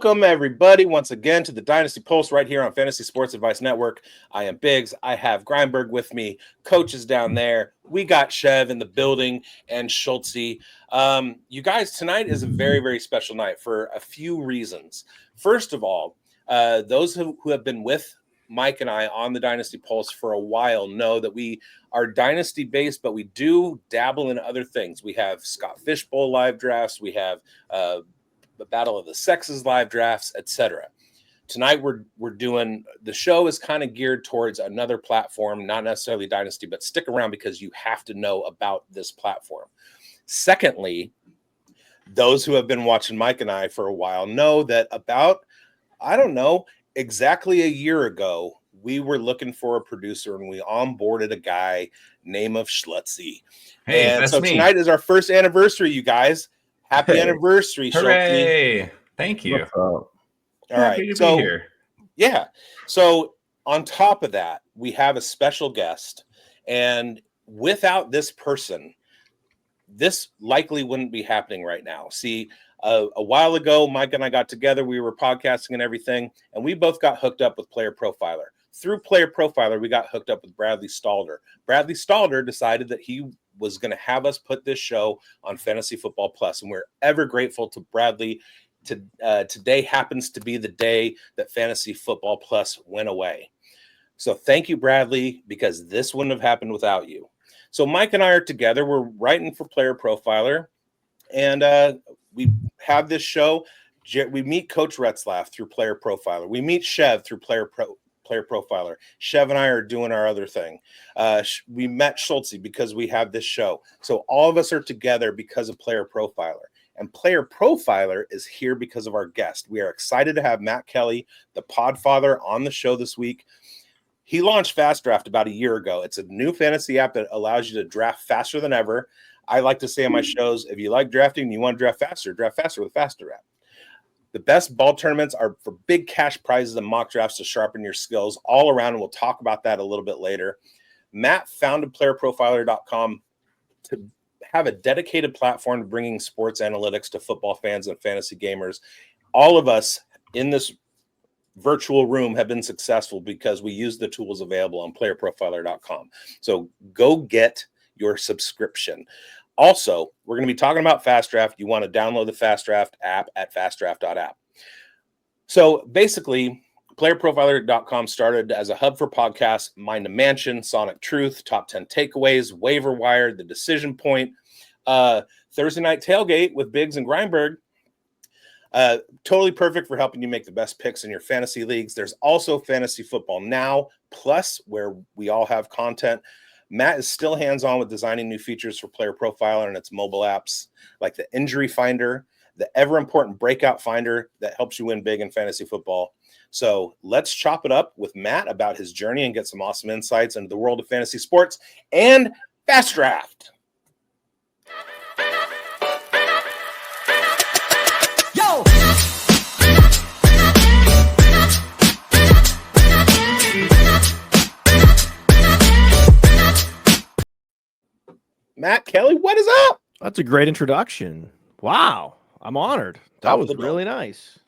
Welcome, everybody, once again to the Dynasty Pulse right here on Fantasy Sports Advice Network. I am bigz. I have Grindberg with me. Coach is down there. We got Chev in the building and Schultze. You guys, tonight is a very, very special night for a few reasons. First of all, those who have been with Mike and I on the Dynasty Pulse for a while know that we are dynasty based, but we do dabble in other things. We have Scott Fishbowl live drafts. We have the Battle of the Sexes live drafts, etc. Tonight we're doing the show is kind of geared towards another platform, not necessarily Dynasty, but stick around because you have to know about this platform. Secondly, those who have been watching Mike and I for a while know that about, I don't know, exactly a year ago, we were looking for a producer and we onboarded a guy named of Schlutzy. Hey, and that's so me. Tonight is our first anniversary, you guys. Happy anniversary, Hooray! Schultze. Thank you. All Happy right. to be here. Yeah. So on top of that, we have a special guest. And without this person, this likely wouldn't be happening right now. See, a while ago, Mike and I got together. We were podcasting and everything, and we both got hooked up with Player Profiler. Through Player Profiler, we got hooked up with Bradley Stalder. Bradley Stalder decided that he was going to have us put this show on Fantasy Football Plus, and we're ever grateful to Bradley. Today happens to be the day that Fantasy Football Plus went away. So thank you, Bradley, because this wouldn't have happened without you. So Mike and I are together. We're writing for Player Profiler, and we have this show. We meet Coach Retzlaff through Player Profiler. We meet Chev through Player Profiler. Chev and I are doing our other thing. We met Schultze because we have this show. So all of us are together because of Player Profiler. And Player Profiler is here because of our guest. We are excited to have Matt Kelley, the Podfather, on the show this week. He launched Fast Draft about a year ago. It's a new fantasy app that allows you to draft faster than ever. I like to say on my shows, if you like drafting and you want to draft faster with Faster app. The best ball tournaments are for big cash prizes and mock drafts to sharpen your skills all around, and we'll talk about that a little bit later. Matt founded playerprofiler.com to have a dedicated platform to bringing sports analytics to football fans and fantasy gamers. All of us in this virtual room have been successful because we use the tools available on playerprofiler.com. So go get your subscription. Also, we're going to be talking about Fast Draft. You want to download the Fast Draft app at fastdraft.app. So basically, playerprofiler.com started as a hub for podcasts, Mind a Mansion, Sonic Truth, Top 10 Takeaways, Waiver Wire, The Decision Point, Thursday Night Tailgate with bigz and Grindberg. Totally perfect for helping you make the best picks in your fantasy leagues. There's also Fantasy Football Now Plus, where we all have content. Matt is still hands-on with designing new features for Player Profiler and its mobile apps, like the Injury Finder, the ever-important Breakout Finder that helps you win big in fantasy football. So let's chop it up with Matt about his journey and get some awesome insights into the world of fantasy sports and Fast Draft. Yo! Matt Kelley, what is up? That's a great introduction. Wow. I'm honored. That was really nice.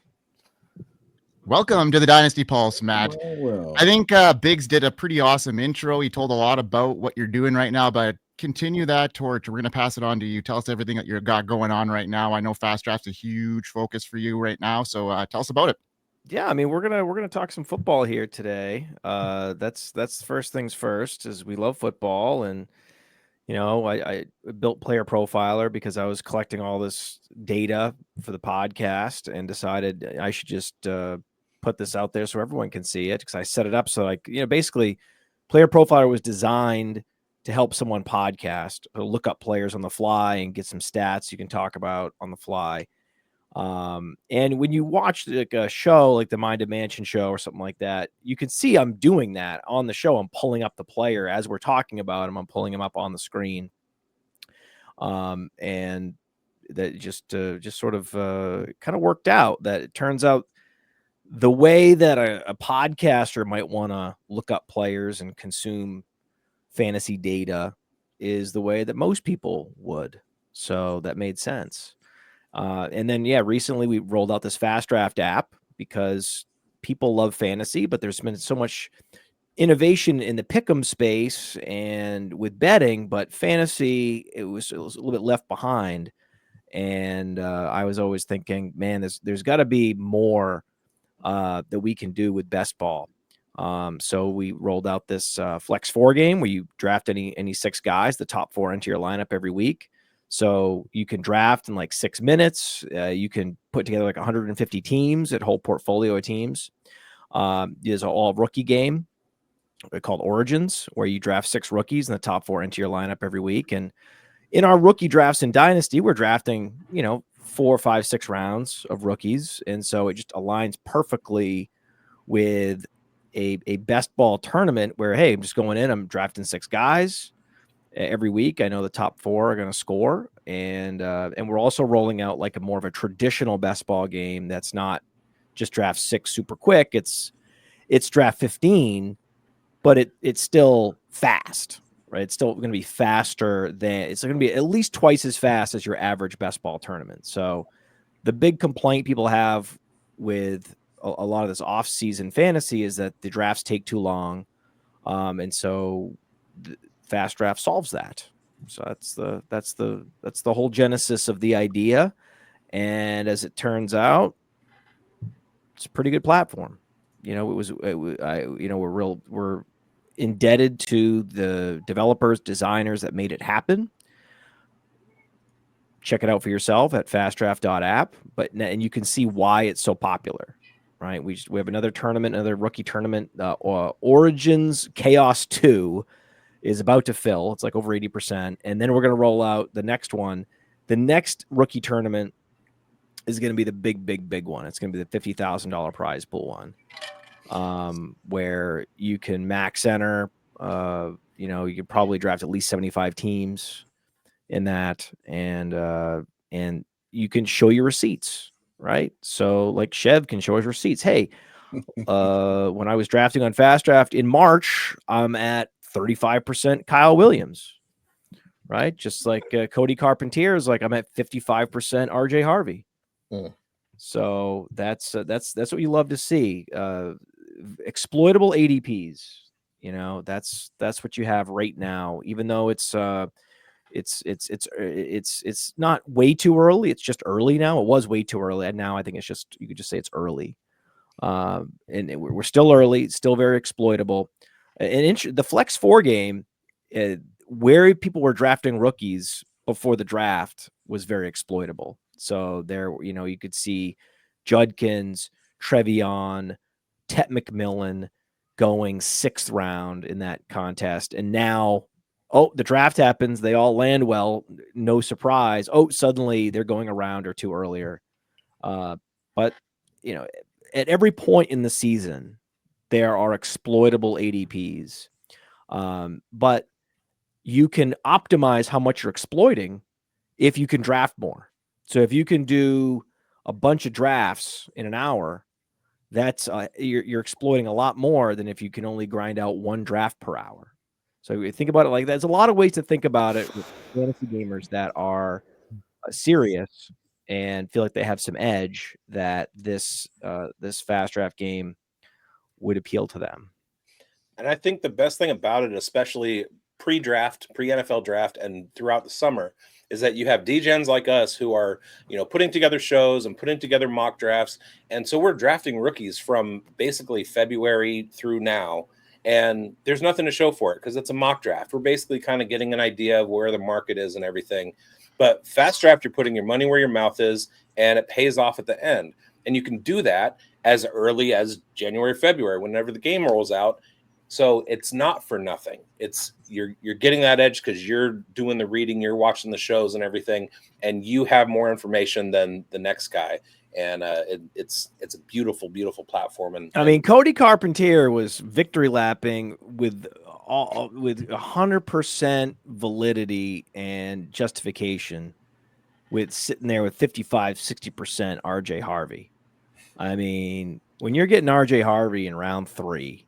Welcome to the Dynasty Pulse, Matt. I think bigz did a pretty awesome intro. He told a lot about what you're doing right now, but continue that torch. We're going to pass it on to you. Tell us everything that you've got going on right now. I know Fast Draft's a huge focus for you right now, so tell us about it. Yeah, I mean, we're gonna talk some football here today. That's first things first, is we love football. And you know, I built Player Profiler because I was collecting all this data for the podcast and decided I should just put this out there so everyone can see it, because I set it up so, like, you know, basically Player Profiler was designed to help someone podcast, look up players on the fly and get some stats you can talk about on the fly. And when you watch like a show like the Mind a Mansion show or something like that, you can see I'm doing that on the show. I'm pulling up the player as we're talking about him. I'm pulling him up on the screen. And that just sort of kind of worked out. That it turns out the way that a podcaster might want to look up players and consume fantasy data is the way that most people would. So that made sense. And then, recently we rolled out this Fast Draft app because people love fantasy, but there's been so much innovation in the pick'em space and with betting, but fantasy, it was a little bit left behind. And I was always thinking, man, there's got to be more that we can do with best ball. So we rolled out this Flex 4 game where you draft any 6 guys, the top 4 into your lineup every week. So you can draft in like 6 minutes. You can put together like 150 teams, a whole portfolio of teams. There's an all rookie game called Origins, where you draft 6 rookies and the top 4 into your lineup every week. And in our rookie drafts in Dynasty, we're drafting, 4, 5, 6 rounds of rookies. And so it just aligns perfectly with a best ball tournament where, hey, I'm just going in, I'm drafting 6 guys every week. I know the top 4 are going to score. And we're also rolling out like a more of a traditional best ball game that's not just draft 6 super quick. It's draft 15, but it's still fast, right? It's still going to be faster it's going to be at least twice as fast as your average best ball tournament. So the big complaint people have with a lot of this off-season fantasy is that the drafts take too long. And so the Fast Draft solves that. So that's the whole genesis of the idea. And as it turns out, it's a pretty good platform. We're indebted to the developers, designers that made it happen. Check it out for yourself at fastdraft.app, and you can see why it's so popular, right? We have another tournament, another rookie tournament, Origins Chaos 2 is about to fill. It's like over 80%. And then we're going to roll out the next one. The next rookie tournament is going to be the big one. It's going to be the $50,000 prize pool one, where you can max enter. You could probably draft at least 75 teams in that, and you can show your receipts, right? So like Chev can show his receipts. Hey, when I was drafting on Fast Draft in March, I'm at 35% Kyle Williams, right? Just like Cody Carpentier is like, I'm at 55% RJ Harvey. So that's what you love to see. Exploitable ADPs, that's what you have right now, even though it's not way too early. It's just early now. It was way too early. And now I think you could just say it's early. And we're still early, still very exploitable. And the Flex 4 game, where people were drafting rookies before the draft was very exploitable. So there, you could see Judkins, Trevion, Tet McMillan going 6th round in that contest. And now, the draft happens. They all land well. No surprise. Suddenly they're going a round or 2 earlier. But, at every point in the season, there are exploitable ADPs. But you can optimize how much you're exploiting if you can draft more. So if you can do a bunch of drafts in an hour, that's you're exploiting a lot more than if you can only grind out 1 draft per hour. So you think about it like that. There's a lot of ways to think about it with fantasy gamers that are serious and feel like they have some edge, that this Fast Draft game would appeal to them. And I think the best thing about it, especially pre-draft, pre-NFL draft, and throughout the summer, is that you have DGens like us who are, putting together shows and putting together mock drafts. And so we're drafting rookies from basically February through now. And there's nothing to show for it because it's a mock draft. We're basically kind of getting an idea of where the market is and everything. But Fast Draft, you're putting your money where your mouth is, and it pays off at the end. And you can do that as early as January, February, whenever the game rolls out. So it's not for nothing. It's you're getting that edge because you're doing the reading, you're watching the shows and everything, and you have more information than the next guy. And it's a beautiful, beautiful platform. And I mean, Cody Carpentier was victory lapping with 100% validity and justification, with sitting there with 55-60% RJ Harvey. I mean, when you're getting RJ Harvey in round 3,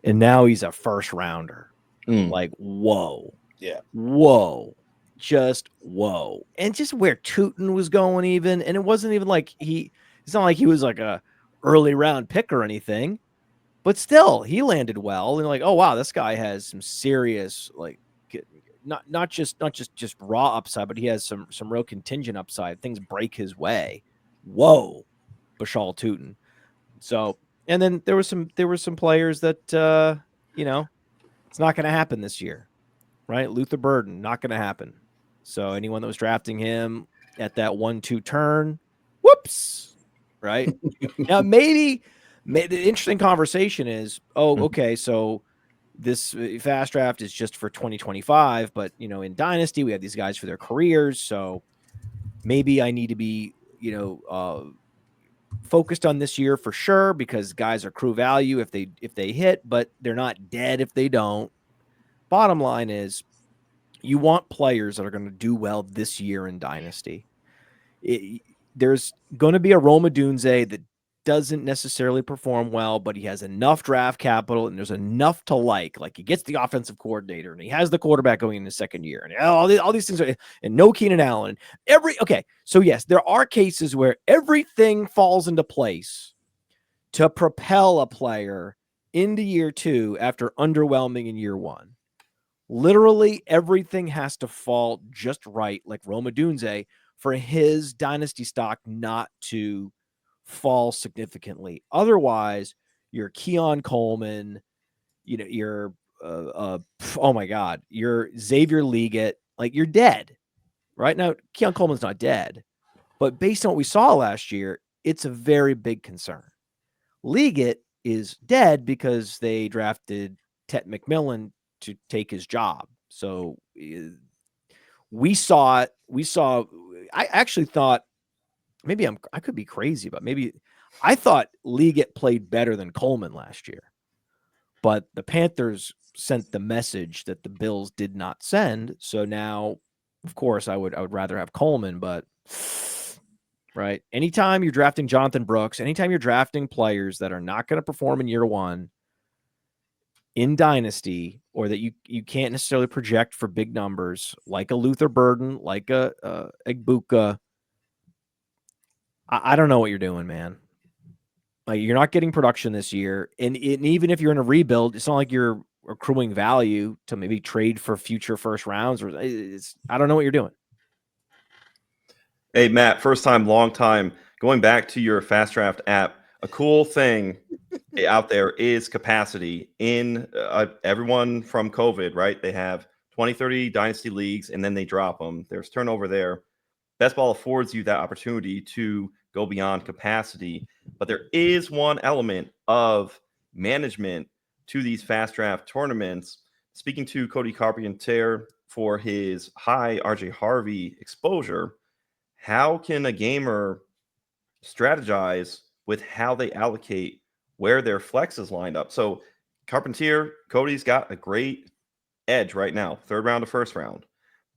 and now he's a first rounder, like, whoa. Yeah. Whoa. just whoa. And just where Tootin was going even, and it wasn't even like it's not like he was like a early round pick or anything, but still he landed well. And like, oh wow, this guy has some serious, like, not just raw upside, but he has some real contingent upside. Things break his way. Whoa, Bashal Tootin. So, and then there were some players that it's not going to happen this year, right? Luther Burden, not going to happen. So anyone that was drafting him at that 1-2 turn, whoops, right? Now maybe the interesting conversation is, okay, so this fast draft is just for 2025, but in Dynasty we have these guys for their careers, so maybe I need to be focused on this year for sure, because guys are crew value if they hit, but they're not dead if they don't. Bottom line is, you want players that are going to do well this year in Dynasty. There's going to be a Rome Odunze that doesn't necessarily perform well, but he has enough draft capital and there's enough to like he gets the offensive coordinator and he has the quarterback going in his second year and all these things and no Keenan Allen. So yes, there are cases where everything falls into place to propel a player into year 2 after underwhelming in year 1. Literally everything has to fall just right, like Rome Odunze, for his Dynasty stock not to fall significantly. Otherwise, you're Keon Coleman, you're oh my God, you're Xavier Leggett, like you're dead. Right now, Keon Coleman's not dead, but based on what we saw last year, it's a very big concern. Leggett is dead because they drafted Tet McMillan to take his job. So we saw it. I actually thought, maybe I could be crazy, but maybe I thought Leggett played better than Coleman last year, but the Panthers sent the message that the Bills did not send. So now, of course, I would rather have Coleman, but right. Anytime you're drafting Jonathan Brooks, anytime you're drafting players that are not going to perform in year 1 in Dynasty, or that you can't necessarily project for big numbers, like a Luther Burden, like a Egbuka, I don't know what you're doing, man. Like, you're not getting production this year, and even if you're in a rebuild, it's not like you're accruing value to maybe trade for future first rounds. I don't know what you're doing. Hey, Matt, first time, long time. Going back to your Fast Draft app, a cool thing out there is capacity in everyone from COVID, right? They have 20, 30 Dynasty leagues, and then they drop them. There's turnover there. Best Ball affords you that opportunity to go beyond capacity. But there is one element of management to these Fast Draft tournaments. Speaking to Cody Carpentier for his high RJ Harvey exposure, how can a gamer strategize with how they allocate where their flex is lined up? So Carpentier, Cody's got a great edge right now, 3rd round to 1st round.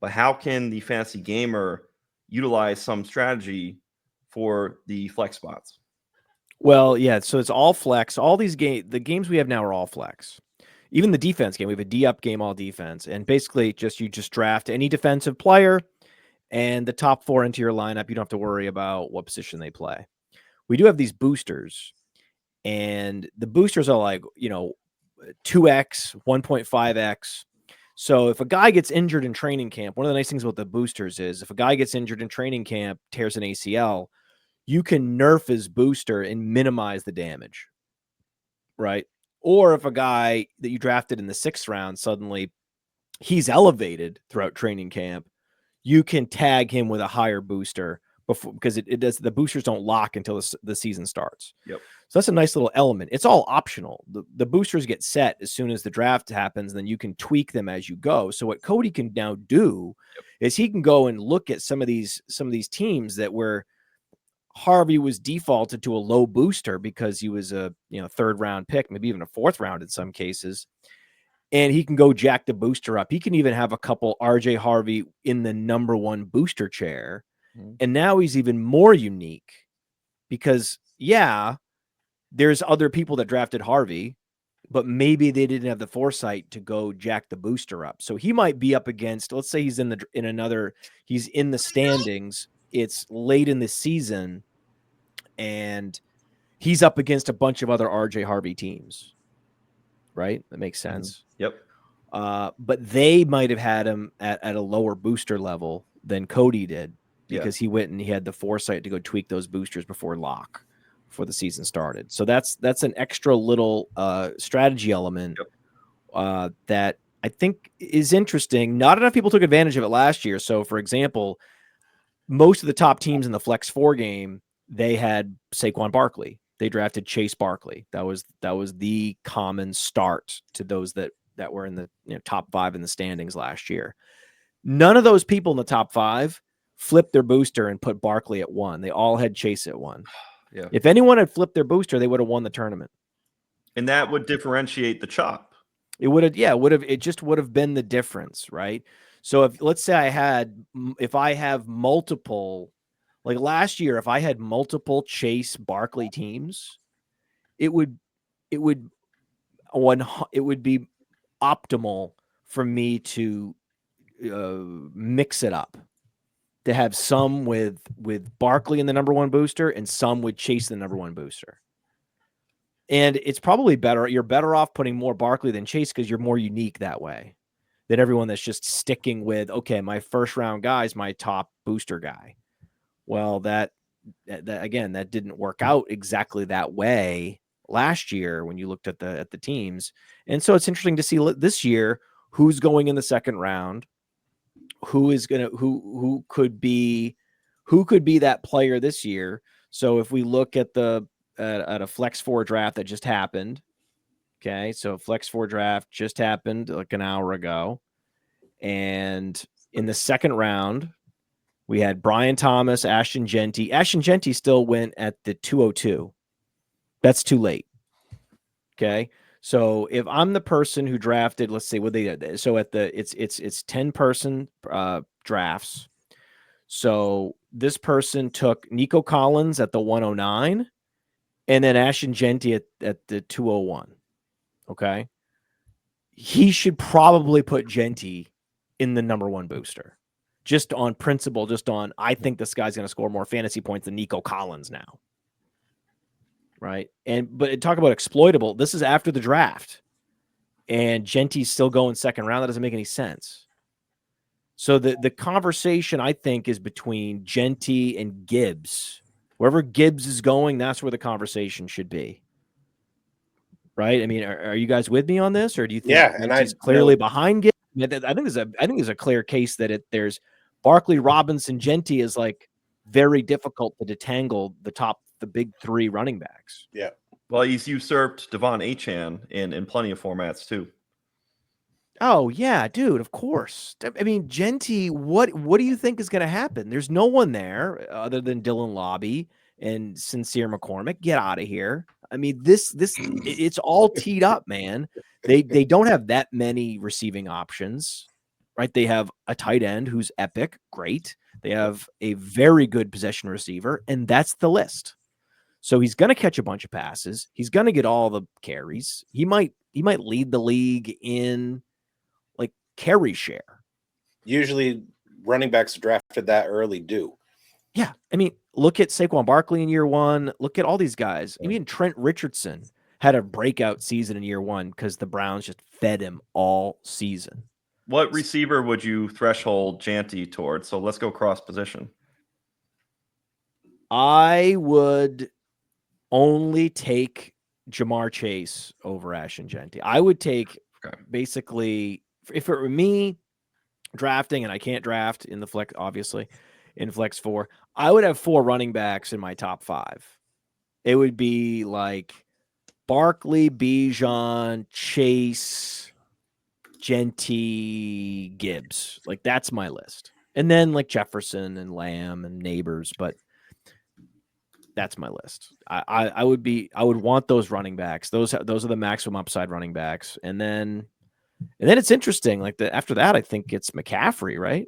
But how can the fantasy gamer utilize some strategy for the flex spots? Well, yeah, so it's all flex. All these the games we have now are all flex. Even the defense game, we have a D-up game, all defense. And basically you just draft any defensive player and the top 4 into your lineup. You don't have to worry about what position they play. We do have these boosters, and the boosters are like, 2x, 1.5x. So if a guy gets injured in training camp, one of the nice things about the boosters is if a guy gets injured in training camp, tears an ACL, you can nerf his booster and minimize the damage, right? Or if a guy that you drafted in the 6th round, suddenly he's elevated throughout training camp, you can tag him with a higher booster because the boosters don't lock until the season starts. Yep. So that's a nice little element. It's all optional. The boosters get set as soon as the draft happens, then you can tweak them as you go. So what Cody can now do is he can go and look at some of these teams that were Harvey was defaulted to a low booster because he was a 3rd round pick, maybe even a 4th round in some cases. And he can go jack the booster up. He can even have a couple RJ Harvey in the number 1 booster chair. And now he's even more unique because, there's other people that drafted Harvey but maybe they didn't have the foresight to go jack the booster up. So he might be up against, let's say he's he's in the standings. It's late in the season and he's up against a bunch of other RJ Harvey teams. Right? That makes sense. Yep. But they might have had him at a lower booster level than Cody did because he went and he had the foresight to go tweak those boosters before the season started. So that's an extra little strategy element that I think is interesting. Not enough people took advantage of it last year. So, for example, most of the top teams in the Flex 4 game, they had Saquon Barkley. They drafted Chase Barkley. That was the common start to those that were in the top 5 in the standings last year. None of those people in the top 5 flipped their booster and put Barkley at 1. They all had Chase at 1. Yeah. If anyone had flipped their booster, they would have won the tournament. And that would differentiate the chop. It would have, it just would have been the difference, right? So if let's say if I have multiple, like last year, if I had multiple Chase Barkley teams, it would be optimal for me to mix it up, to have some with Barkley in the number 1 booster and some with Chase in the number 1 booster. And it's probably better. You're better off putting more Barkley than Chase because you're more unique that way than everyone that's just sticking with, okay, my first round guy is my top booster guy. Well, that again, that didn't work out exactly that way last year when you looked at the teams. And so it's interesting to see this year who's going in the second round, who could be that player this year. So if we look at at a Flex 4 draft that just happened, okay, so Flex 4 draft just happened like an hour ago, and in the second round we had Brian Thomas, Ashton Genty. Ashton Genty still went at the 202. That's too late. Okay. So if I'm the person who drafted, let's see what they did. So it's 10-person drafts. So this person took Nico Collins at the 109 and then Ashton Genty at the 201. Okay. He should probably put Genty in the number 1 booster. Just on principle, I think this guy's going to score more fantasy points than Nico Collins now. Right. But talk about exploitable. This is after the draft and Genty's still going second round. That doesn't make any sense. So the conversation I think is between Genty and Gibbs. Wherever Gibbs is going, that's where the conversation should be. Right. I mean, are you guys with me on this, or do you think Genty's clearly behind Gibbs? I think there's a clear case that there's Barkley, Robinson, Genty is like very difficult to detangle the big 3 running backs. Yeah. Well, he's usurped Devon Achane in plenty of formats too. Oh yeah, dude, of course. I mean, Genty, what do you think is going to happen? There's no one there other than Dylan Lobby and Sincere McCormick. Get out of here. I mean, it's all teed up, man. They don't have that many receiving options, right? They have a tight end who's epic, great. They have a very good possession receiver, and that's the list. So he's going to catch a bunch of passes. He's going to get all the carries. He might lead the league in like carry share. Usually running backs drafted that early do. Yeah. I mean, look at Saquon Barkley in year 1. Look at all these guys. I mean, Trent Richardson had a breakout season in year 1 because the Browns just fed him all season. What receiver would you threshold Genty towards? So let's go cross position. I would only take Jamar Chase over Ashton Genty. I would take basically, if it were me drafting, and I can't draft in the flex, obviously, in Flex 4, I would have 4 running backs in my top 5. It would be like Barkley, Bijan, Chase, Genty, Gibbs. Like that's my list. And then like Jefferson and Lamb and Neighbors, but that's my list. I would want those running backs. Those are the maximum upside running backs. And then it's interesting. Like after that, I think it's McCaffrey, right?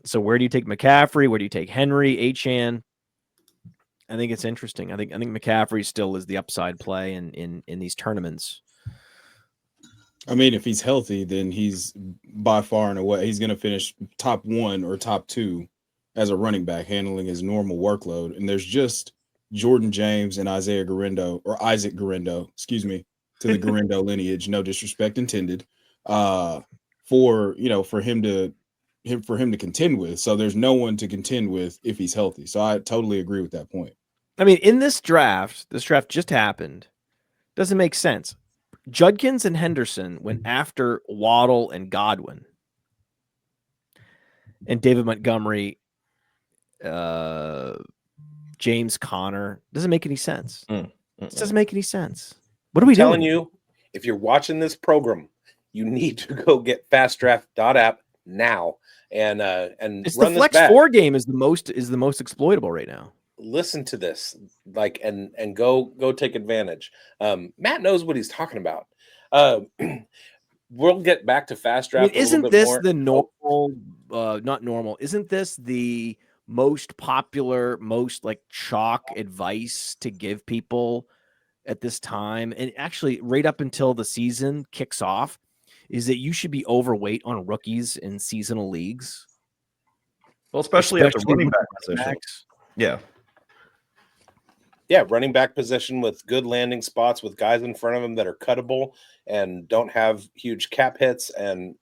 So where do you take McCaffrey? Where do you take Henry, Achane? I think it's interesting. I think McCaffrey still is the upside play in these tournaments. I mean, if he's healthy, then he's by far and away, he's going to finish top 1 or top 2 as a running back, handling his normal workload. And there's just Jordan James and Isaiah Garendo, or Isaac Garendo, excuse me, to the Garendo lineage, no disrespect intended, for him to contend with. So there's no one to contend with if he's healthy. So I totally agree with that point. I mean, in this draft just happened. Doesn't make sense. Judkins and Henderson went after Waddle and Godwin. And David Montgomery, James Conner. Doesn't make any sense. It doesn't make any sense. What are we telling doing? you, if you're watching this program, you need to go get fastdraft.app now and It's run the Flex this back. 4 game is the most exploitable right now. Listen to this, like, and go take advantage. Matt knows what he's talking about. We'll get back to fast draft. Isn't this the normal? Not normal. Isn't this the most popular, most like chalk advice to give people at this time? And actually, right up until the season kicks off, is that you should be overweight on rookies in seasonal leagues. Well, especially at the running back position. backs. Yeah, running back position with good landing spots with guys in front of them that are cuttable and don't have huge cap hits and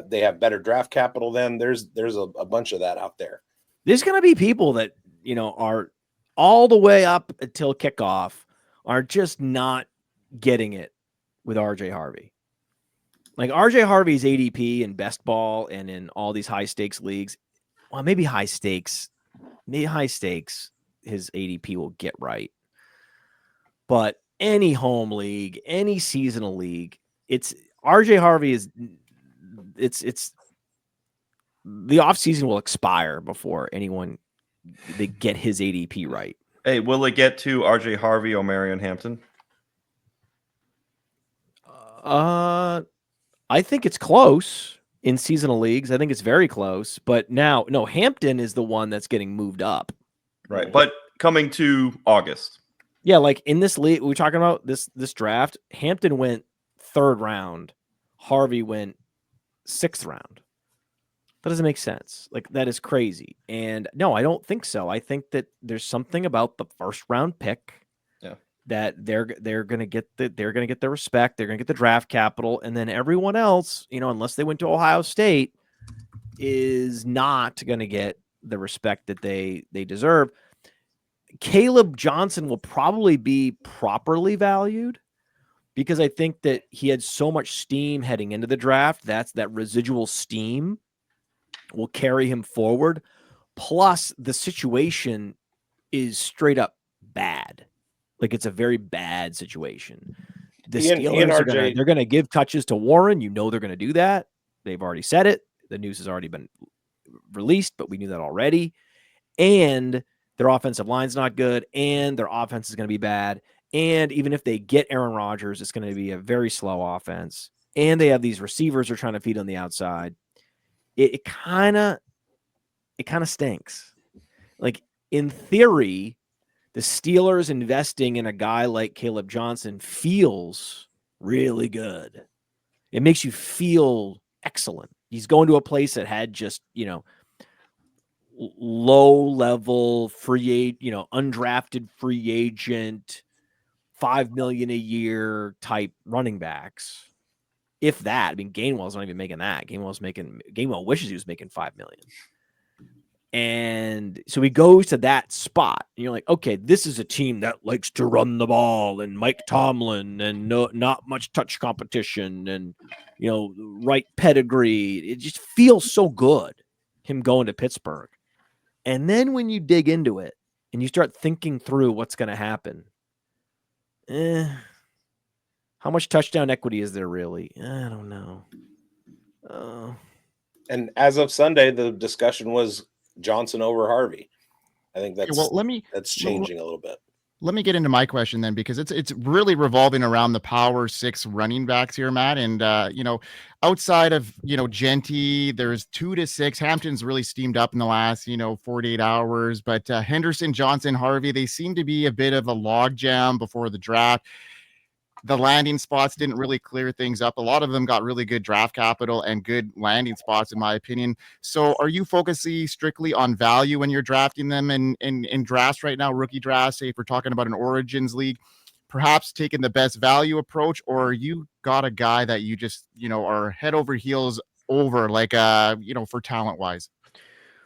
they have better draft capital. Then there's a bunch of that out there. There's going to be people that, are all the way up until kickoff are just not getting it with RJ Harvey. Like RJ Harvey's ADP in best ball and in all these high stakes leagues. Well, maybe high stakes, his ADP will get right. But any home league, any seasonal league, it's RJ Harvey is it's the offseason will expire before they get his ADP right. Hey, will it get to RJ Harvey or Marion Hampton? I think it's close in seasonal leagues. I think it's very close. But now, no, Hampton is the one that's getting moved up. Right. But coming to August. Yeah, like in this league, we're talking about this draft, Hampton went 3rd round. Harvey went 6th round. That doesn't make sense. Like, that is crazy. And no, I don't think so. I think that there's something about the 1st round pick that they're going to get the respect, they're going to get the draft capital, and then everyone else, unless they went to Ohio State, is not going to get the respect that they deserve. Caleb Johnson will probably be properly valued because I think that he had so much steam heading into the draft. That residual steam will carry him forward. Plus, the situation is straight up bad. Like, it's a very bad situation. The Steelers they're going to give touches to Warren. They're going to do that. They've already said it. The news has already been released, but we knew that already. And their offensive line's not good, and their offense is going to be bad. And even if they get Aaron Rodgers, it's going to be a very slow offense. And they have these receivers they're trying to feed on the outside. It kind of stinks. Like, in theory, the Steelers investing in a guy like Caleb Johnson feels really good. It makes you feel excellent. He's going to a place that had just, low-level undrafted free agent, $5 million a year type running backs. If that, I mean, Gainwell's not even making that. Gainwell wishes he was making $5 million. And so he goes to that spot. And you're like, okay, this is a team that likes to run the ball and Mike Tomlin and not much touch competition and, right pedigree. It just feels so good, him going to Pittsburgh. And then when you dig into it and you start thinking through what's going to happen, how much touchdown equity is there really? I don't know. And as of Sunday, the discussion was Johnson over Harvey. I think that's that's changing a little bit. Let me get into my question then, because it's really revolving around the power 6 running backs here, Matt. And outside of Genty, there's 2 to 6. Hampton's really steamed up in the last 48 hours, but Henderson, Johnson, Harvey, they seem to be a bit of a logjam before the draft. the landing spots didn't really clear things up. A lot of them got really good draft capital and good landing spots, in my opinion. So are you focusing strictly on value when you're drafting them in drafts right now, rookie drafts, say if we're talking about an Origins league, perhaps taking the best value approach, or you got a guy that you just, are head over heels over, like, for talent wise?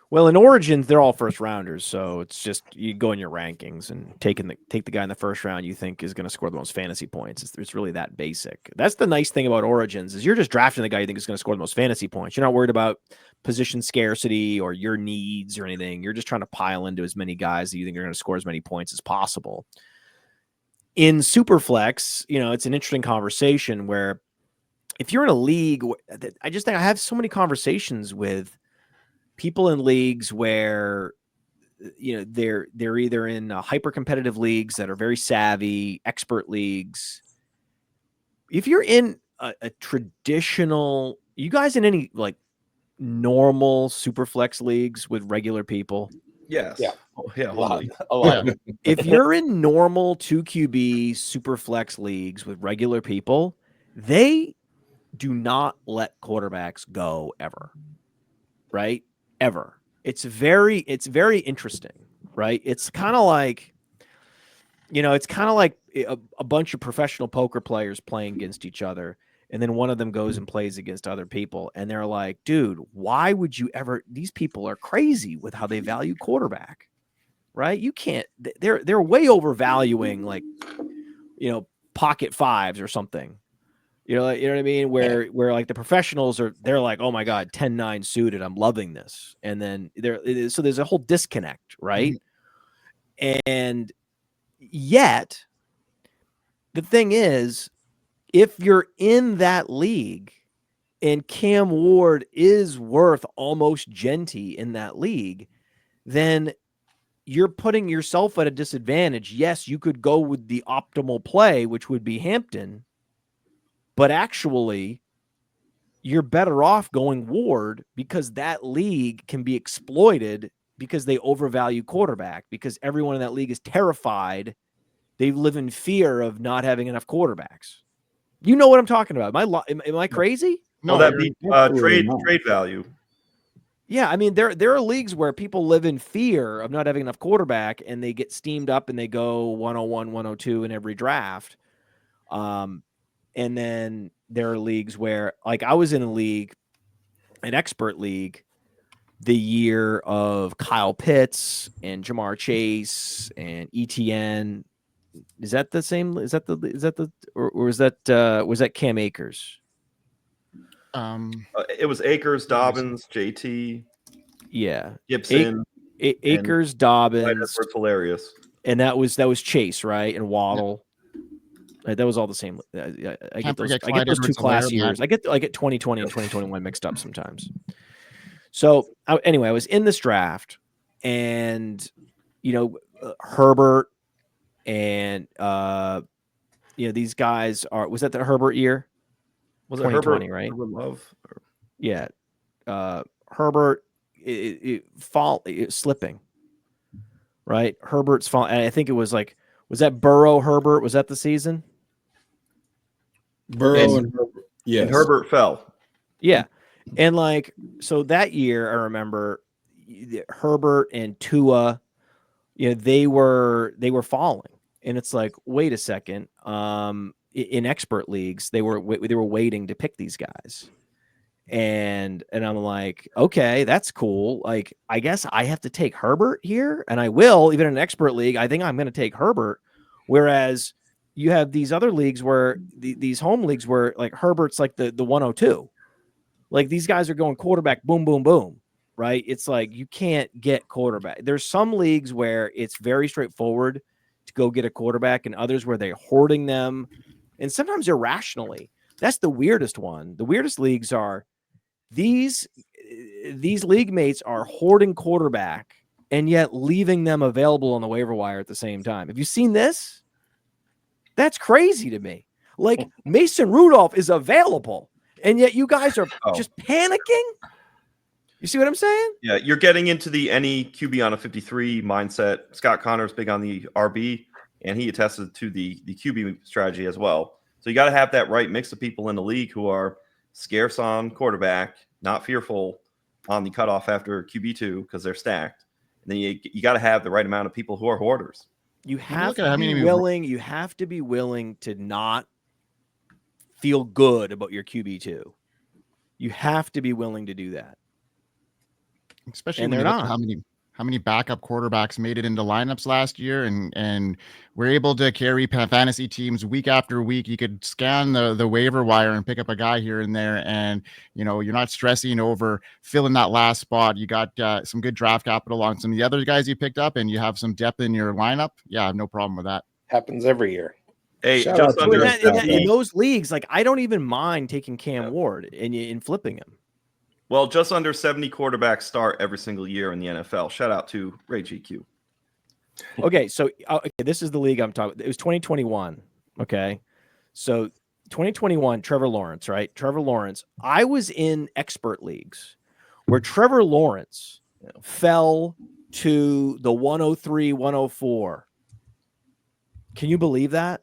Well, in Origins, they're all first rounders, so it's just you go in your rankings and take the guy in the first round you think is going to score the most fantasy points. It's really that basic. That's the nice thing about Origins is you're just drafting the guy you think is going to score the most fantasy points. You're not worried about position scarcity or your needs or anything. You're just trying to pile into as many guys that you think are going to score as many points as possible. In Superflex, it's an interesting conversation where if you're in a league, I just think I have so many conversations with people in leagues where they're either in hyper competitive leagues that are very savvy, expert leagues. If you're in a traditional, you guys in any like normal Superflex leagues with regular people? Yes. Yeah. Oh, yeah. A lot. If you're in normal 2QB Superflex leagues with regular people, they do not let quarterbacks go ever. Right? Ever. It's very interesting, right? It's kind of like, a bunch of professional poker players playing against each other. And then one of them goes and plays against other people. And they're like, dude, why would you ever, these people are crazy with how they value quarterback, right? You can't, they're way overvaluing like, pocket fives or something. You know what I mean? Where like the professionals they're like, oh my God, 10-9 suited. I'm loving this. And then so there's a whole disconnect, right? Mm-hmm. And yet the thing is, if you're in that league and Cam Ward is worth almost Genty in that league, then you're putting yourself at a disadvantage. Yes, you could go with the optimal play, which would be Hampton. But actually, you're better off going Ward because that league can be exploited because they overvalue quarterback, because everyone in that league is terrified. They live in fear of not having enough quarterbacks. You know what I'm talking about. Am I crazy? No, that'd be trade value. Yeah, I mean, there are leagues where people live in fear of not having enough quarterback, and they get steamed up and they go 101, 102 in every draft. And then there are leagues where, like, I was in a league, an expert league, the year of Kyle Pitts and Jamar Chase and ETN. Is that the same? Is that was that Cam Akers? It was Akers, Dobbins, JT. Yeah. Gibson. Akers, Dobbins. That's hilarious. And that was Chase, right? And Waddle. Right, that was all the same. I get those two class years. I get 2020 and 2021 mixed up sometimes. So anyway, I was in this draft, and Herbert and these guys are. Was that the Herbert year? Was it 2020, Herbert, right? Herbert Love. Yeah, Herbert slipping. Right, Herbert's falling. I think it was like. Was that Burrow Herbert? Was that the season? Burrow and Herbert. Yes. And Herbert fell. Yeah. And so that year I remember Herbert and Tua, they were falling. And it's like, wait a second. In expert leagues, they were waiting to pick these guys. And I'm like, okay, that's cool. Like, I guess I have to take Herbert here, and I will, even in an expert league. I think I'm going to take Herbert. Whereas you have these other leagues where these home leagues where like Herbert's like the 102. Like these guys are going quarterback, boom, boom, boom. Right? It's like you can't get quarterback. There's some leagues where it's very straightforward to go get a quarterback, and others where they're hoarding them, and sometimes irrationally. That's the weirdest one. The weirdest leagues are these league mates are hoarding quarterback and yet leaving them available on the waiver wire at the same time. Have you seen this? That's crazy to me. Like Mason Rudolph is available, and yet you guys are just panicking. You see what I'm saying? Yeah, you're getting into the any QB on a 53 mindset. Scott Connor's big on the RB, and he attested to the QB strategy as well. So you got to have that right mix of people in the league who are scarce on quarterback, not fearful on the cutoff after QB2 because they're stacked. And then you got to have the right amount of people who are hoarders. You have to be willing. You have to be willing to not feel good about your QB2. You have to be willing to do that. Especially when you look at how many backup quarterbacks made it into lineups last year, and we're able to carry fantasy teams week after week. You could scan the waiver wire and pick up a guy here and there, and you're not stressing over filling that last spot. You got some good draft capital on some of the other guys you picked up, and you have some depth in your lineup. Yeah, I have no problem with that. Happens every year. Hey, Shout just out under in those leagues, like I don't even mind taking Cam Ward and flipping him. Well, just under 70 quarterbacks start every single year in the NFL. Shout out to Ray GQ. Okay, so this is the league I'm talking about. It was 2021. Okay, so 2021, Trevor Lawrence, right? Trevor Lawrence. I was in expert leagues where Trevor Lawrence fell to the 103, 104. Can you believe that?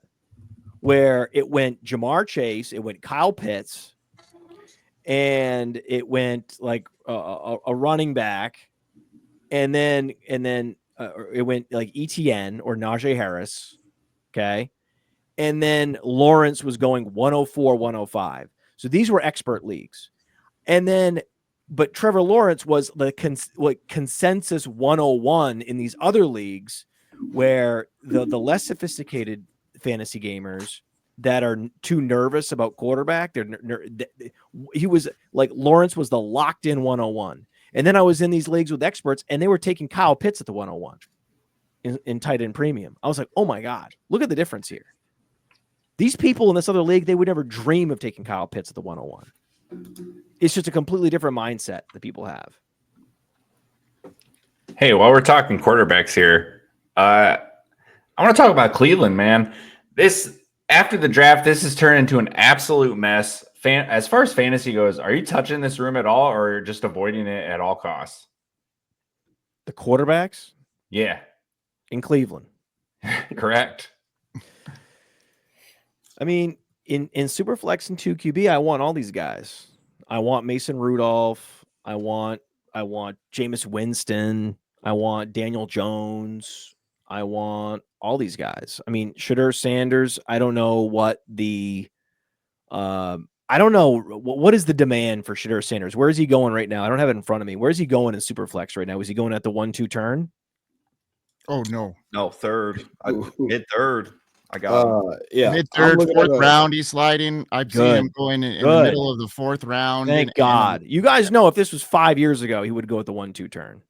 Where it went Jamar Chase, it went Kyle Pitts, and it went like a running back, and then it went like ETN or Najee Harris, okay, and then Lawrence was going 104, 105. So these were expert leagues, and then but Trevor Lawrence was the consensus 101 in these other leagues, where the less sophisticated fantasy gamers that are too nervous about quarterback, he was like Lawrence was the locked in 101. And then I was in these leagues with experts and they were taking Kyle Pitts at the 101 in tight end premium. I was like, oh my God, look at the difference here. These people in this other league, they would never dream of taking Kyle Pitts at the 101. It's just a completely different mindset that people have. Hey, while we're talking quarterbacks here, I want to talk about Cleveland, man. After the draft, this has turned into an absolute mess. As far as fantasy goes, are you touching this room at all or just avoiding it at all costs? The quarterbacks? Yeah. In Cleveland. Correct. I mean, in Superflex and 2QB, I want all these guys. I want Mason Rudolph. I want Jameis Winston. I want Daniel Jones. I want all these guys. I mean, Shedeur Sanders, I don't know what the I don't know what is the demand for Shedeur Sanders. Where is he going right now? I don't have it in front of me. Where is he going in Superflex right now? Is he going at the 1-2 turn? Oh no, third, mid third. I got yeah, mid third, fourth round. He's sliding. I've seen him going in the middle of the fourth round. Thank God. You guys know if this was 5 years ago, he would go at the 1-2 turn.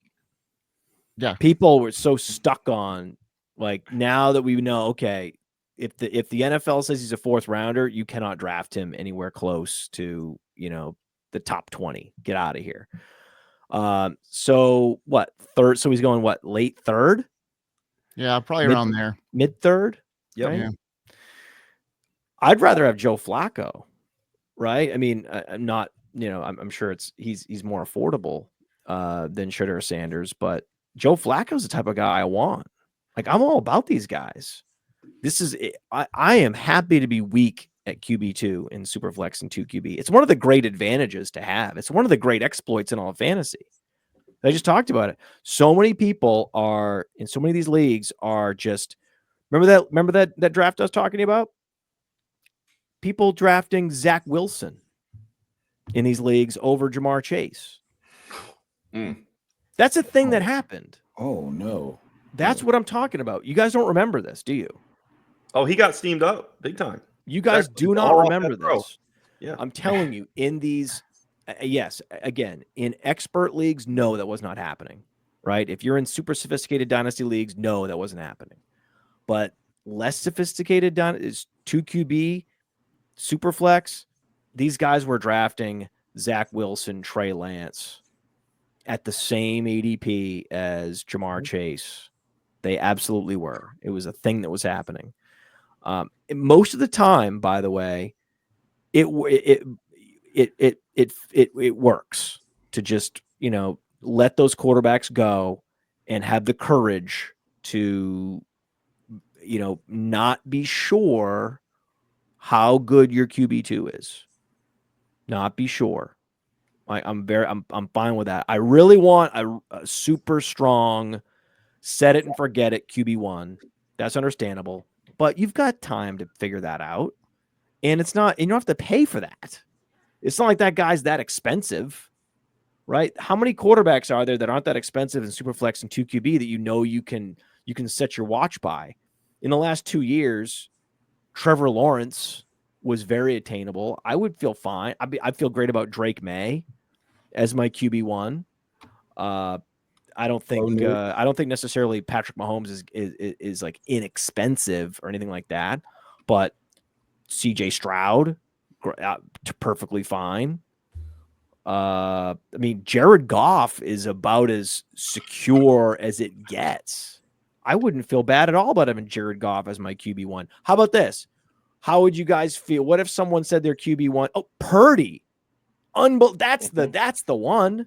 Yeah, people were so stuck on like now that we know, okay, if the NFL says he's a fourth rounder, you cannot draft him anywhere close to the top 20. Get out of here. So what third? So he's going what late third? Yeah, probably around there, mid third. Yep. Right? Yeah. I'd rather have Joe Flacco, right? I mean, I'm not. I'm sure he's more affordable than Shedeur Sanders, but Joe Flacco's the type of guy I want. Like, I'm all about these guys. This is I am happy to be weak at QB2 in Superflex and 2QB. It's one of the great advantages to have. It's one of the great exploits in all of fantasy. I just talked about it. So many people are in so many of these leagues are just remember that draft I was talking about? People drafting Zach Wilson in these leagues over Jamar Chase. That's a thing that happened. Oh no. That's what I'm talking about. You guys don't remember this, do you? Oh, he got steamed up big time. You guys do not remember this. Yeah. I'm telling you, in these, yes, again, in expert leagues, no, that was not happening, right? If you're in super sophisticated dynasty leagues, no, that wasn't happening. But less sophisticated is 2QB, Superflex, these guys were drafting Zach Wilson, Trey Lance at the same ADP as Jamar Chase. They absolutely were. It was a thing that was happening. Most of the time, by the way, it works to just let those quarterbacks go and have the courage to not be sure how good your QB2 is, not be sure. I'm fine with that. I really want a super strong, set it and forget it QB1. That's understandable, but you've got time to figure that out, and you don't have to pay for that. It's not like that guy's that expensive, right? How many quarterbacks are there that aren't that expensive in Superflex and 2QB that you can set your watch by? In the last 2 years, Trevor Lawrence was very attainable. I would feel fine. I'd feel great about Drake May as my QB1. I don't think necessarily Patrick Mahomes is like inexpensive or anything like that, but CJ Stroud, perfectly fine. I mean, Jared Goff is about as secure as it gets. I wouldn't feel bad at all about having Jared Goff as my QB1. How about this? How would you guys feel? What if someone said their QB1? Oh, Purdy. That's the one.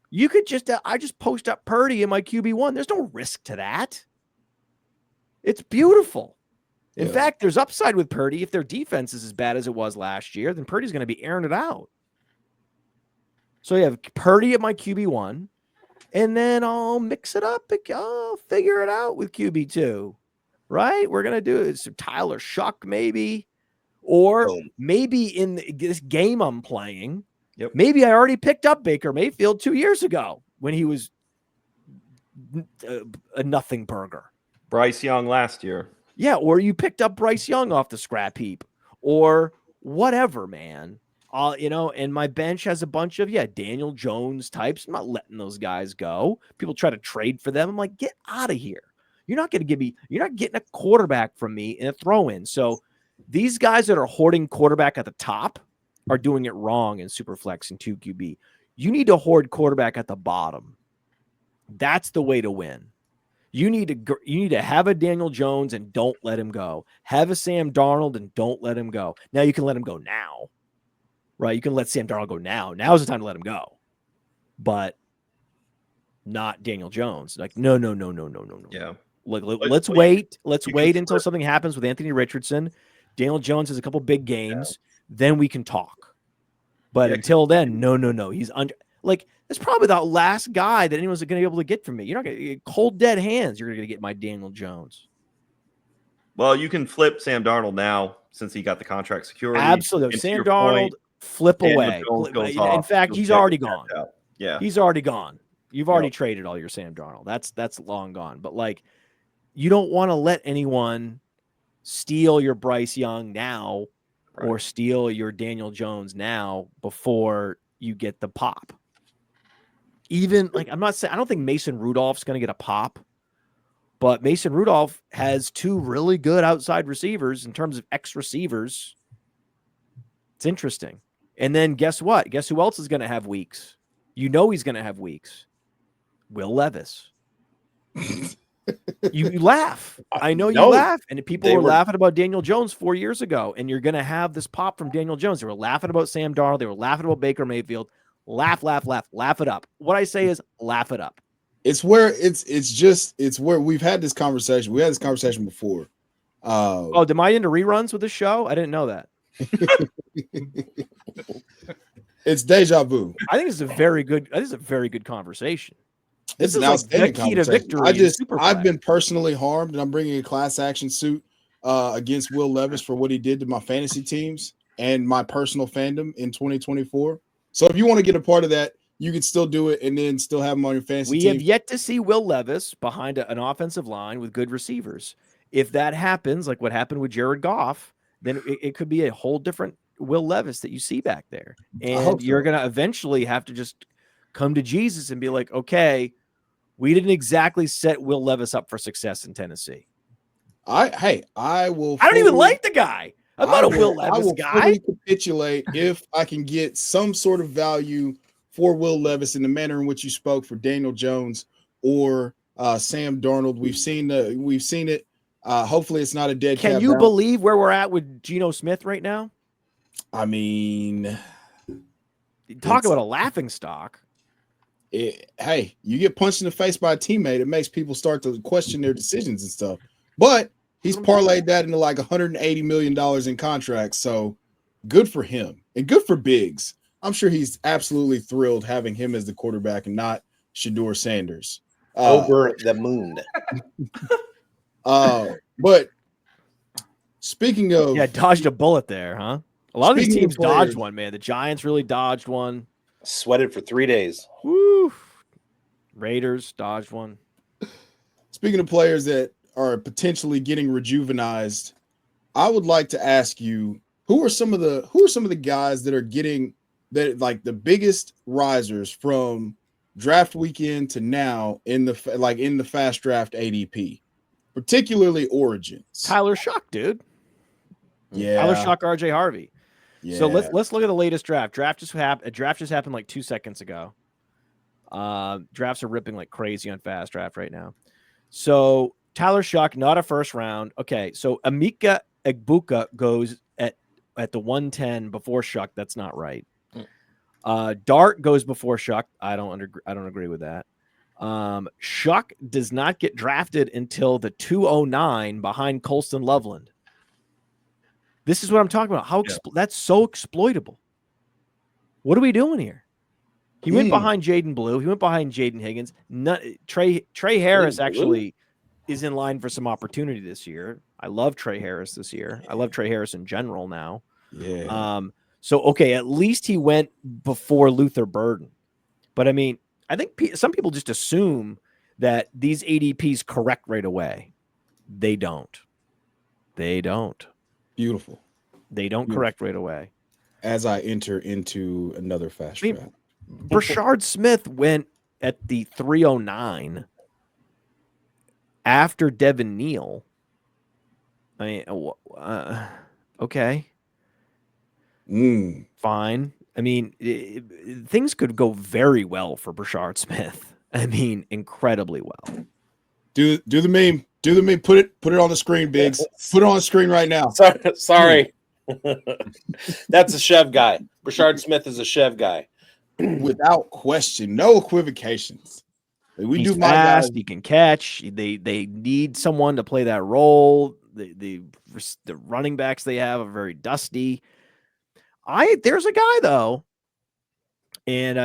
You could I just post up Purdy in my QB1. There's no risk to that. It's beautiful. In fact, there's upside with Purdy. If their defense is as bad as it was last year, then Purdy's going to be airing it out. So you have Purdy at my QB1, and then I'll mix it up. I'll figure it out with QB2, right? We're going to do some Tyler Shuck maybe, or maybe in this game I'm playing, maybe I already picked up Baker Mayfield 2 years ago when he was a nothing burger. Bryce Young last year. Yeah, or you picked up Bryce Young off the scrap heap or whatever, man. And my bench has a bunch of, Daniel Jones types. I'm not letting those guys go. People try to trade for them. I'm like, get out of here. You're not getting a quarterback from me in a throw-in. So these guys that are hoarding quarterback at the top are doing it wrong in Superflex and 2QB. You need to hoard quarterback at the bottom. That's the way to win. You need to have a Daniel Jones and don't let him go. Have a Sam Darnold and don't let him go. Now you can let him go now, right? You can let Sam Darnold go now. Now's the time to let him go, but not Daniel Jones. Like, no. Yeah. Let's wait. Let's wait until something happens with Anthony Richardson. Daniel Jones has a couple big games. Then we can talk. But until then, no. He's under. Like, that's probably the last guy that anyone's going to be able to get from me. You're not going to get cold, dead hands. You're going to get my Daniel Jones. Well, you can flip Sam Darnold now since he got the contract security. Absolutely. Sam Darnold, flip away. In fact, he's already gone. Yeah. He's already gone. You've already traded all your Sam Darnold. That's long gone. But, like, you don't want to let anyone steal your Bryce Young now or steal your Daniel Jones now before you get the pop. Even like I don't think Mason Rudolph's going to get a pop, but Mason Rudolph has two really good outside receivers in terms of X receivers. It's interesting. And then guess what? Guess who else is going to have weeks? You know he's going to have weeks. Will Levis. You laugh. I know you laugh. And people were laughing about Daniel Jones 4 years ago, and you're going to have this pop from Daniel Jones. They were laughing about Sam Darnold. They were laughing about Baker Mayfield. Laugh it up. What I say is laugh it up. It's where it's where we've had this conversation. We had this conversation before. Am I into reruns with this show? I didn't know that. It's deja vu. I think it's a very good conversation. It's an outstanding key to victory. I've been personally harmed, and I'm bringing a class action suit against Will Levis for what he did to my fantasy teams and my personal fandom in 2024. So if you want to get a part of that, you can still do it and then still have him on your fantasy team. We have yet to see Will Levis behind an offensive line with good receivers. If that happens, like what happened with Jared Goff, then it could be a whole different Will Levis that you see back there. And you're going to eventually have to just come to Jesus and be like, okay, we didn't exactly set Will Levis up for success in Tennessee. I don't even like the guy. I'm not a Will Levis I will guy. fully capitulate if I can get some sort of value for Will Levis in the manner in which you spoke for Daniel Jones or Sam Darnold. We've seen it. Hopefully, it's not a dead cat. Can you believe where we're at with Geno Smith right now? I mean, talk about a laughing stock. Hey, you get punched in the face by a teammate, it makes people start to question their decisions and stuff. But He's parlayed that into like $180 million in contracts. So good for him and good for Biggs. I'm sure he's absolutely thrilled having him as the quarterback and not Shedeur Sanders. Over the moon. But speaking of, yeah, dodged a bullet there, huh? A lot of these Speaking of teams dodged players- one, man. The Giants really dodged one. Sweated for 3 days. Woo! Raiders dodged one. speaking of players that are potentially getting rejuvenized, I would like to ask you, who are some of the guys that are getting that like the biggest risers from draft weekend to now in the fast draft ADP, particularly origins. Tyler Shuck, dude. Yeah. Tyler Shuck, RJ Harvey. Yeah. So let's look at the latest draft. Draft just happened like 2 seconds ago. Drafts are ripping like crazy on fast draft right now. So Tyler Shuck, not a first round. Okay, so Emeka Egbuka goes at the 110 before Shuck. That's not right. Dart goes before Shuck. I don't agree with that. Shuck does not get drafted until the 209 behind Colston Loveland. This is what I'm talking about. That's so exploitable. What are we doing here? He went behind Jaden Blue. He went behind Jaden Higgins. Trey Harris actually is in line for some opportunity this year. I love Trey Harris this year. I love Trey Harris in general now. Yeah. So, okay, at least he went before Luther Burden. But, I mean, I think some people just assume that these ADPs correct right away. They don't. Beautiful. They don't correct right away. As I enter into another fast draft. Brashard Smith went at the 309 after Devin Neal. I mean, okay. Fine. I mean, things could go very well for Brashard Smith. I mean, incredibly well. Do the meme. Do the meme. Put it on the screen, Biggs. Put it on the screen right now. Sorry. That's a Chev guy. Brashard Smith is a Chev guy. Without question. No equivocations. He's fast. He can catch. They need someone to play that role. The running backs they have are very dusty. There's a guy though, and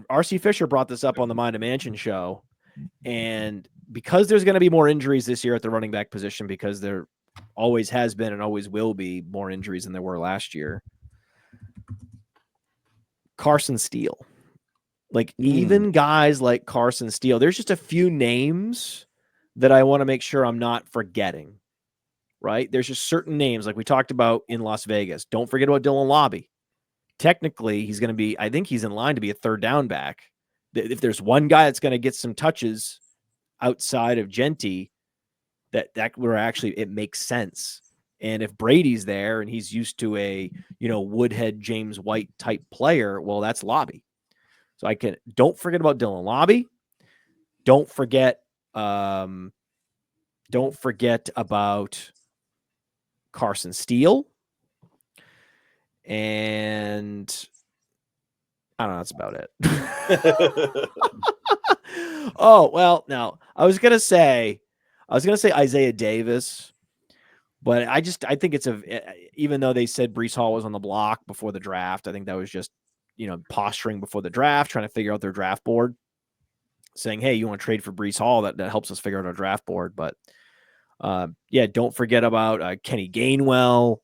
RC Fisher brought this up on the Mind of Mansion show, and because there's going to be more injuries this year at the running back position, because there always has been and always will be more injuries than there were last year. Carson Steele, even guys like Carson Steele, there's just a few names that I want to make sure I'm not forgetting. Right? There's just certain names like we talked about in Las Vegas. Don't forget about Dylan Lobby. Technically, he's going to be, I think he's in line to be a third down back. If there's one guy that's going to get some touches outside of Genty, that where actually it makes sense. And if Brady's there and he's used to a, Woodhead, James White type player, well, that's Lobby. So don't forget about Dylan Lobby. Don't forget about Carson Steele. And I don't know. That's about it. Oh, well, now I was going to say Isaiah Davis, but I think even though they said Breece Hall was on the block before the draft, I think that was just, posturing before the draft, trying to figure out their draft board, saying, hey, you want to trade for Breece Hall? That helps us figure out our draft board. But don't forget about Kenny Gainwell.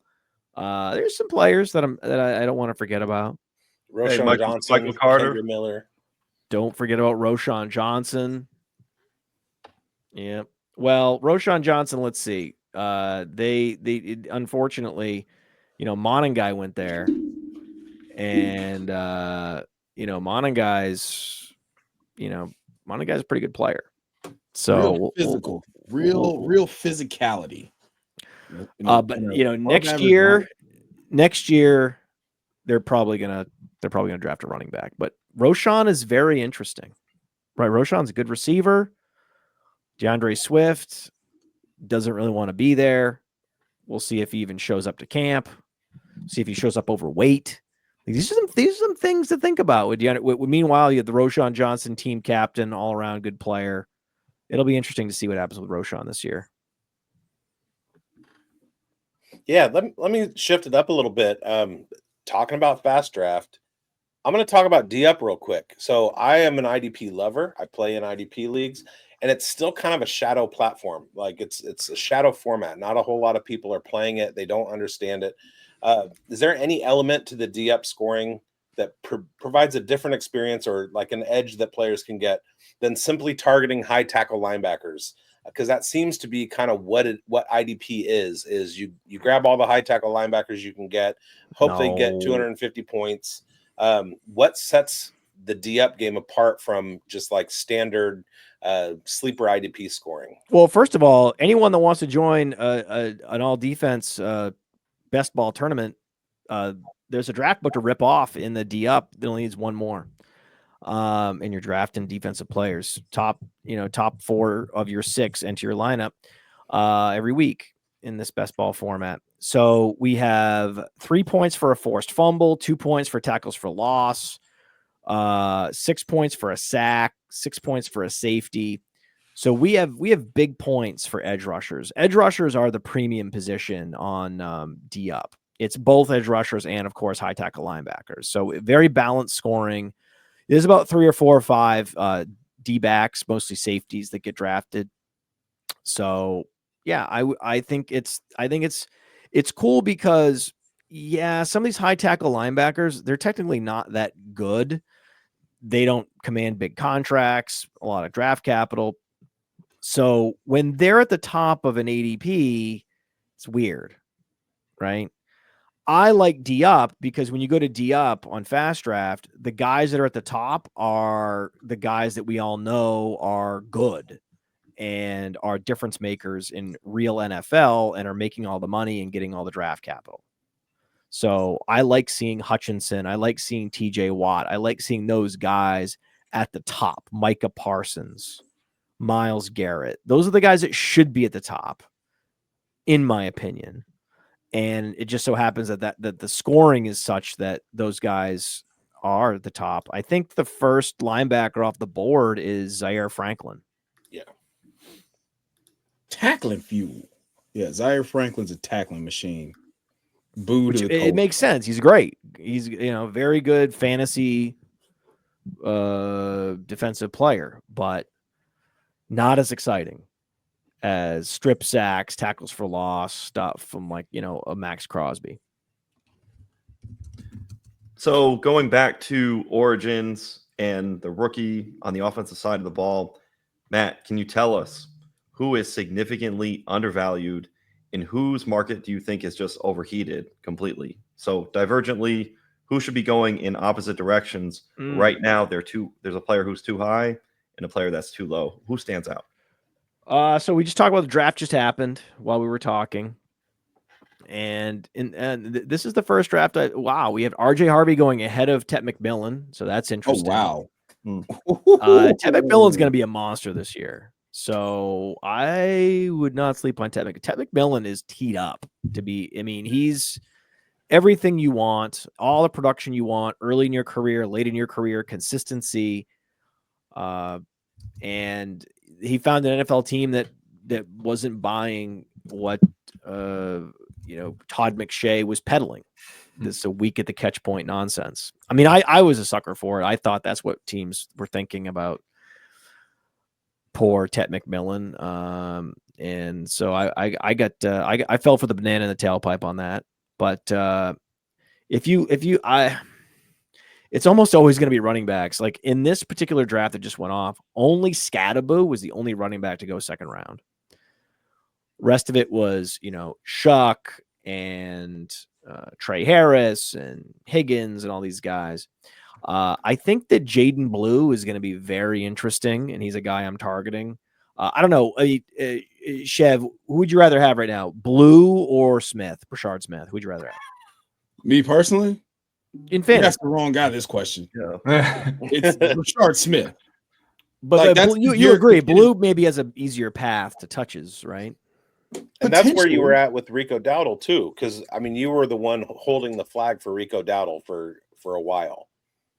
There's some players that I don't want to forget about. Roschon Johnson, Michael Carter, Kendra Miller. Don't forget about Roschon Johnson. Yeah. Well, Roschon Johnson, let's see. They unfortunately, Monangai went there, and Monangai's a pretty good player. So real physical, real physicality. But next year they're probably gonna draft a running back. But Roschon is very interesting, right? Roschon's a good receiver. DeAndre Swift doesn't really want to be there. We'll see if he even shows up to camp. See if he shows up overweight. These are some things to think about. Meanwhile, you have the Roschon Johnson team captain, all around good player. It'll be interesting to see what happens with Roschon this year. Yeah, let me shift it up a little bit. Talking about fast draft, I'm going to talk about D up real quick. So I am an IDP lover. I play in IDP leagues, and it's still kind of a shadow platform. Like it's a shadow format. Not a whole lot of people are playing it. They don't understand it. Is there any element to the D up scoring that provides a different experience or like an edge that players can get than simply targeting high tackle linebackers? Because that seems to be kind of what IDP is you grab all the high tackle linebackers you can get, hope they get 250 points. What sets the D up game apart from just like standard sleeper IDP scoring? Well, first of all, anyone that wants to join an all defense best ball tournament, there's a draft book to rip off in the D up that only needs one more. And you're drafting defensive players, top 4 of your 6 enter your lineup every week in this best ball format. So we have 3 points for a forced fumble, 2 points for tackles for loss, 6 points for a sack, 6 points for a safety. So we have big points for edge rushers. Edge rushers are the premium position on D up. It's both edge rushers and, of course, high tackle linebackers. So very balanced scoring. There's about 3 or 4 or 5 D backs, mostly safeties that get drafted. So yeah, I think it's cool because some of these high tackle linebackers, they're technically not that good. They don't command big contracts, a lot of draft capital. So when they're at the top of an ADP, it's weird, right? I like D up because when you go to D up on fast draft, the guys that are at the top are the guys that we all know are good and are difference makers in real NFL and are making all the money and getting all the draft capital. So I like seeing Hutchinson. I like seeing TJ Watt. I like seeing those guys at the top. Micah Parsons, Myles Garrett. Those are the guys that should be at the top, in my opinion. And it just so happens that the scoring is such that those guys are at the top. I think the first linebacker off the board is Zaire Franklin. Yeah. Tackling fuel. Yeah, Zaire Franklin's a tackling machine. Boo to the it makes sense. He's great. He's very good fantasy defensive player, but not as exciting as strip sacks, tackles for loss, stuff from a Max Crosby. So going back to origins and the rookie on the offensive side of the ball, Matt, can you tell us who is significantly undervalued and whose market do you think is just overheated completely? So divergently, who should be going in opposite directions? Right now, there's a player who's too high and a player that's too low. Who stands out? So we just talked about the draft just happened while we were talking. And this is the first draft. We have RJ Harvey going ahead of Tet McMillan. So that's interesting. Oh, wow. Tet McMillan's going to be a monster this year. So I would not sleep on Tet McMillan. Tet McMillan is teed up to be, he's everything you want, all the production you want, early in your career, late in your career, consistency. And he found an NFL team that wasn't buying what Todd McShay was peddling. This a weak at the catch point nonsense. I was a sucker for it. I thought that's what teams were thinking about poor Tet McMillan. And so I fell for the banana in the tailpipe on that. But it's almost always going to be running backs. Like in this particular draft that just went off, only Scadaboo was the only running back to go second round. Rest of it was, Shuck and Trey Harris and Higgins and all these guys. I think that Jaden Blue is going to be very interesting, and he's a guy I'm targeting. I don't know. Chev, who would you rather have right now, Blue or Smith, Brashard Smith? Who would you rather have? Me personally? In fantasy. That's the wrong guy, this question. Yeah. It's Brashard Smith. But you agree, Blue maybe has an easier path to touches, right? And that's where you were at with Rico Dowdle too, because you were the one holding the flag for Rico Dowdle for a while.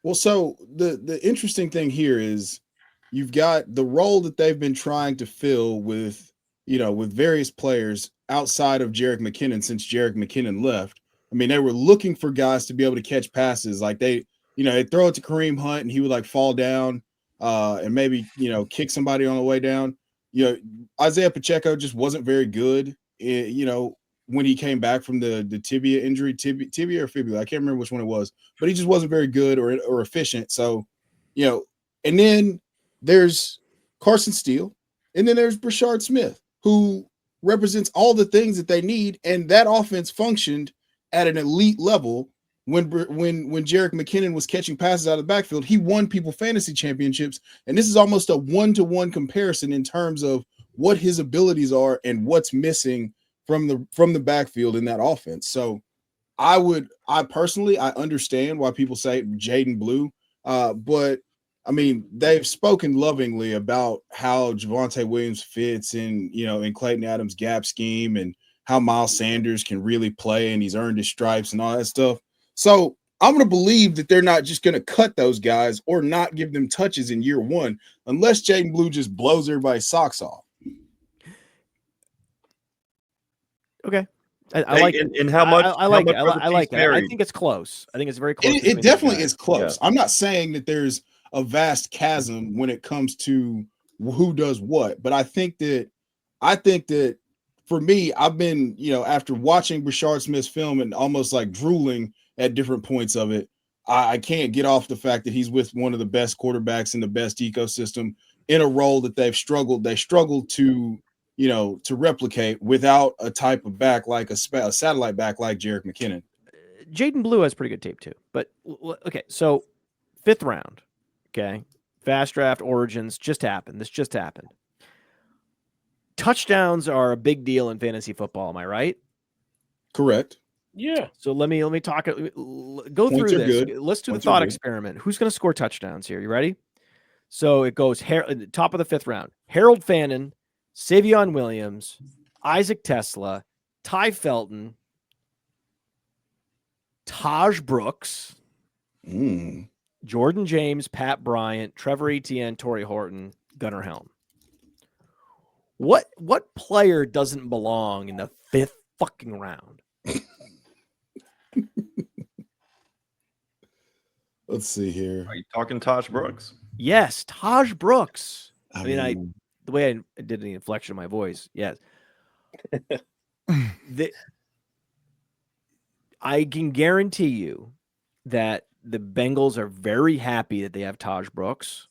Well, so the interesting thing here is you've got the role that they've been trying to fill with, with various players outside of Jerick McKinnon since Jerick McKinnon left. I mean, they were looking for guys to be able to catch passes. Like they throw it to Kareem Hunt and he would like fall down and maybe, kick somebody on the way down. Isaiah Pacheco just wasn't very good, when he came back from the tibia injury, tibia or fibula. I can't remember which one it was, but he just wasn't very good or efficient. So, and then there's Carson Steele, and then there's Brashard Smith, who represents all the things that they need. And that offense functioned at an elite level when Jerick McKinnon was catching passes out of the backfield. He won people fantasy championships. And this is almost a one-to-one comparison in terms of what his abilities are and what's missing from the backfield in that offense. So I personally understand why people say Jaden Blue, but I mean, they've spoken lovingly about how Javonte Williams fits in Clayton Adams' gap scheme and how Miles Sanders can really play and he's earned his stripes and all that stuff. So I'm going to believe that they're not just going to cut those guys or not give them touches in year one, unless Jaden Blue just blows everybody's socks off. Okay. I like it. And how much? I like it. How much I like it. I varied? think it's close. I think it's very close. It definitely is close. Yeah. I'm not saying that there's a vast chasm when it comes to who does what, but I think that for me, I've been, after watching Brashard Smith's film and almost like drooling at different points of it, I can't get off the fact that he's with one of the best quarterbacks in the best ecosystem in a role that they struggled to replicate without a type of back like a satellite back like Jerick McKinnon. Jaden Blue has pretty good tape too. But okay, so 5th round. Okay. Fast draft origins just happened. This just happened. Touchdowns are a big deal in fantasy football. Am I right? Correct. Yeah. So let me talk. Go Points through are this. good. Let's do Points the are thought good. experiment. Who's going to score touchdowns here? You ready? So it goes top of the 5th round. Harold Fannin, Savion Williams, Isaac Tesla, Ty Felton, Taj Brooks, Jordan James, Pat Bryant, Trevor Etienne, Torrey Horton, Gunnar Helm. What player doesn't belong in the 5th fucking round? Let's see here. Are you talking Taj Brooks? Yes, Taj Brooks. I mean, mean, the way I did the inflection of my voice, yes. I can guarantee you that the Bengals are very happy that they have Taj Brooks,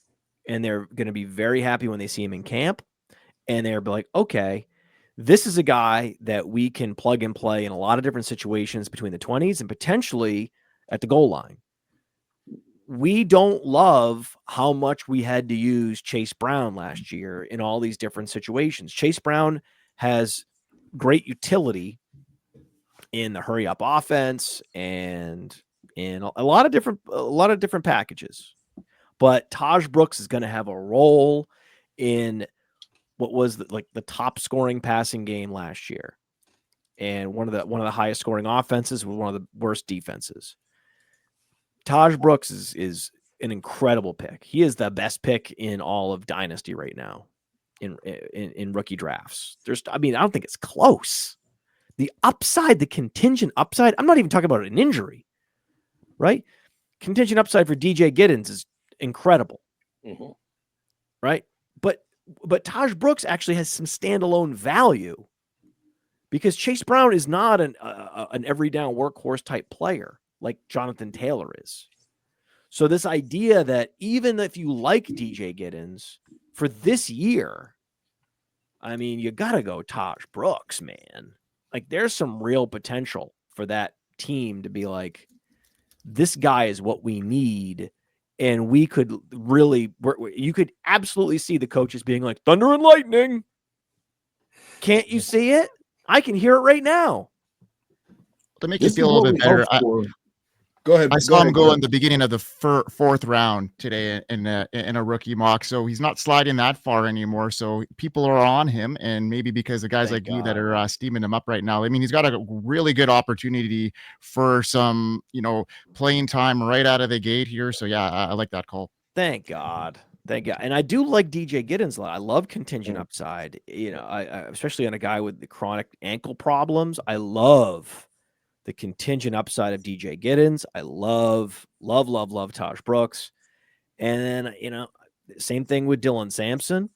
and they're going to be very happy when they see him in camp, and they're like, okay, this is a guy that we can plug and play in a lot of different situations between the 20s and potentially at the goal line. We don't love how much we had to use Chase Brown last year in all these different situations. Chase Brown has great utility in the hurry up offense and in a lot of different packages. But Taj Brooks is going to have a role in what was the top scoring passing game last year, and one of the highest scoring offenses with one of the worst defenses. Taj Brooks is an incredible pick. He is the best pick in all of Dynasty right now in rookie drafts. I don't think it's close. The upside, the contingent upside, I'm not even talking about an injury, right? Contingent upside for DJ Giddens is incredible, right? But Taj Brooks actually has some standalone value because Chase Brown is not an every down workhorse type player like Jonathan Taylor is. So this idea that even if you like DJ Giddens for this year, you got to go Taj Brooks, man. Like there's some real potential for that team to be like, this guy is what we need. And we could you could absolutely see the coaches being like, thunder and lightning. Can't you see it? I can hear it right now. To make you feel a little bit better, Go ahead. I saw him go in the beginning of the 4th round today in a rookie mock, so he's not sliding that far anymore. So people are on him, and maybe because of guys like you that are steaming him up right now. He's got a really good opportunity for some, playing time right out of the gate here. So yeah, I like that call. Thank God. Thank you. And I do like DJ Giddens a lot. I love contingent upside. You know, I especially on a guy with the chronic ankle problems. I love the contingent upside of DJ Giddens. I love Taj Brooks. And then, you know, same thing with Dylan Sampson.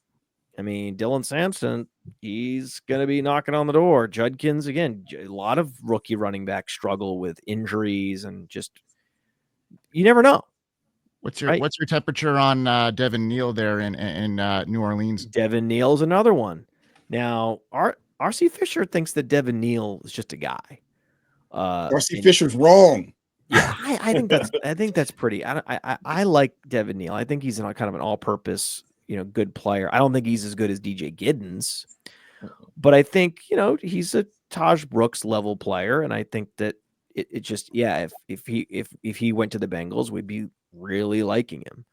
I mean, Dylan Sampson, he's going to be knocking on the door. Judkins, again, a lot of rookie running backs struggle with injuries and just, you never know. What's your temperature on Devin Neal there in New Orleans? Devin Neal's another one. Now, RC Fisher thinks that Devin Neal is just a guy. RC Fisher's wrong. Yeah, I think that's pretty. I like Devin Neal. I think he's kind of an all-purpose, you know, good player. I don't think he's as good as DJ Giddens, but I think, you know, he's a Taj Brooks level player, and I think that it just, yeah, if he went to the Bengals, we'd be really liking him.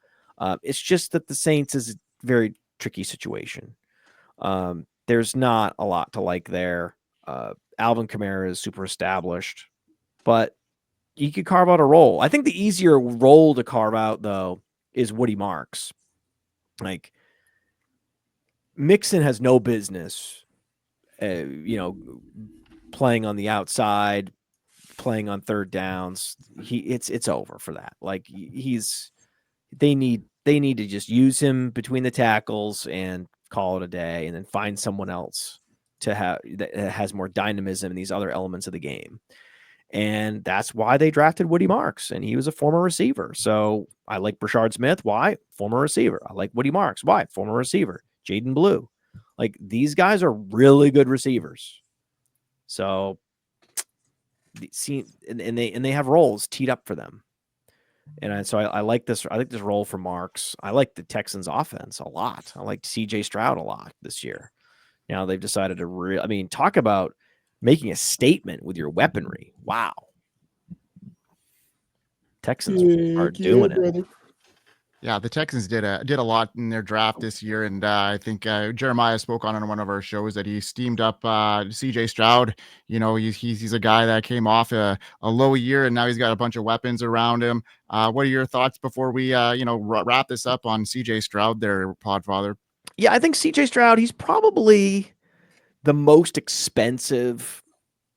It's just that the Saints is a very tricky situation. There's not a lot to like there. Alvin Kamara is super established, but you could carve out a role. I think the easier role to carve out, though, is Woody Marks. Like, Mixon has no business, you know, playing on the outside, playing on third downs. It's over for that. Like, they need to just use him between the tackles and call it a day, and then find someone else that has more dynamism in these other elements of the game. And that's why they drafted Woody Marks, and he was a former receiver. So I like Brashard Smith. Why? Former receiver. I like Woody Marks. Why? Former receiver. Jaden Blue. Like, these guys are really good receivers. So they have roles teed up for them. And so I like this. I like this role for Marks. I like the Texans offense a lot. I like CJ Stroud a lot this year. Now they've decided to talk about making a statement with your weaponry. Wow. Texans are doing it. Yeah, the Texans did a lot in their draft this year, and I think Jeremiah spoke on one of our shows that he steamed up CJ Stroud. You know, he's a guy that came off a low year, and now he's got a bunch of weapons around him. What are your thoughts before we wrap this up on CJ Stroud there, Podfather? Yeah, I think CJ Stroud, he's probably the most expensive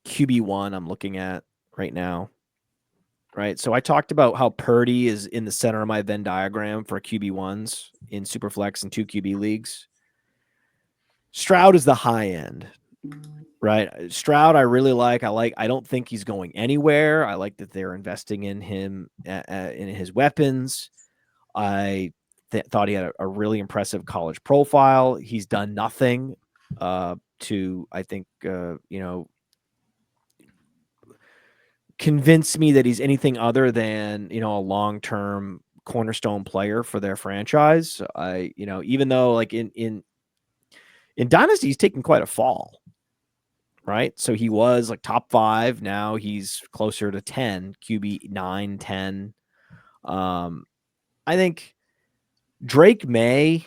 QB1 I'm looking at right now. Right. So I talked about how Purdy is in the center of my Venn diagram for QB1s in Superflex and 2 QB leagues. Stroud is the high end. Right. Stroud, I really like. I don't think he's going anywhere. I like that they're investing in him, in his weapons. I thought he had a really impressive college profile. He's done nothing to, I think, convince me that he's anything other than, a long-term cornerstone player for their franchise. Even though like in Dynasty, he's taken quite a fall, right? So he was like top 5. Now he's closer to 10, QB 9, 10. I think Drake May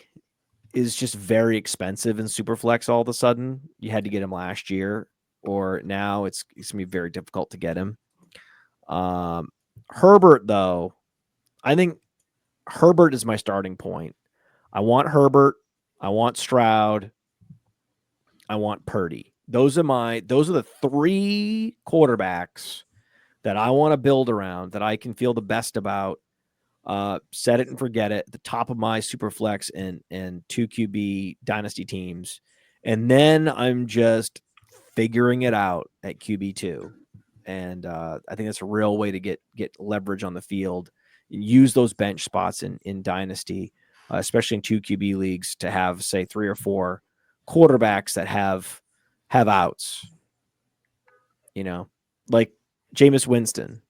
is just very expensive in Superflex all of a sudden. You had to get him last year, or now it's going to be very difficult to get him. Herbert, though, I think Herbert is my starting point. I want Herbert. I want Stroud. I want Purdy. Those are the 3 quarterbacks that I want to build around, that I can feel the best about. Set it and forget it. The top of my Superflex and 2 QB dynasty teams. And then I'm just figuring it out at QB2. And I think that's a real way to get leverage on the field. Use those bench spots in Dynasty, especially in 2 QB leagues, to have, say, 3 or 4 quarterbacks that have outs. Like Jameis Winston.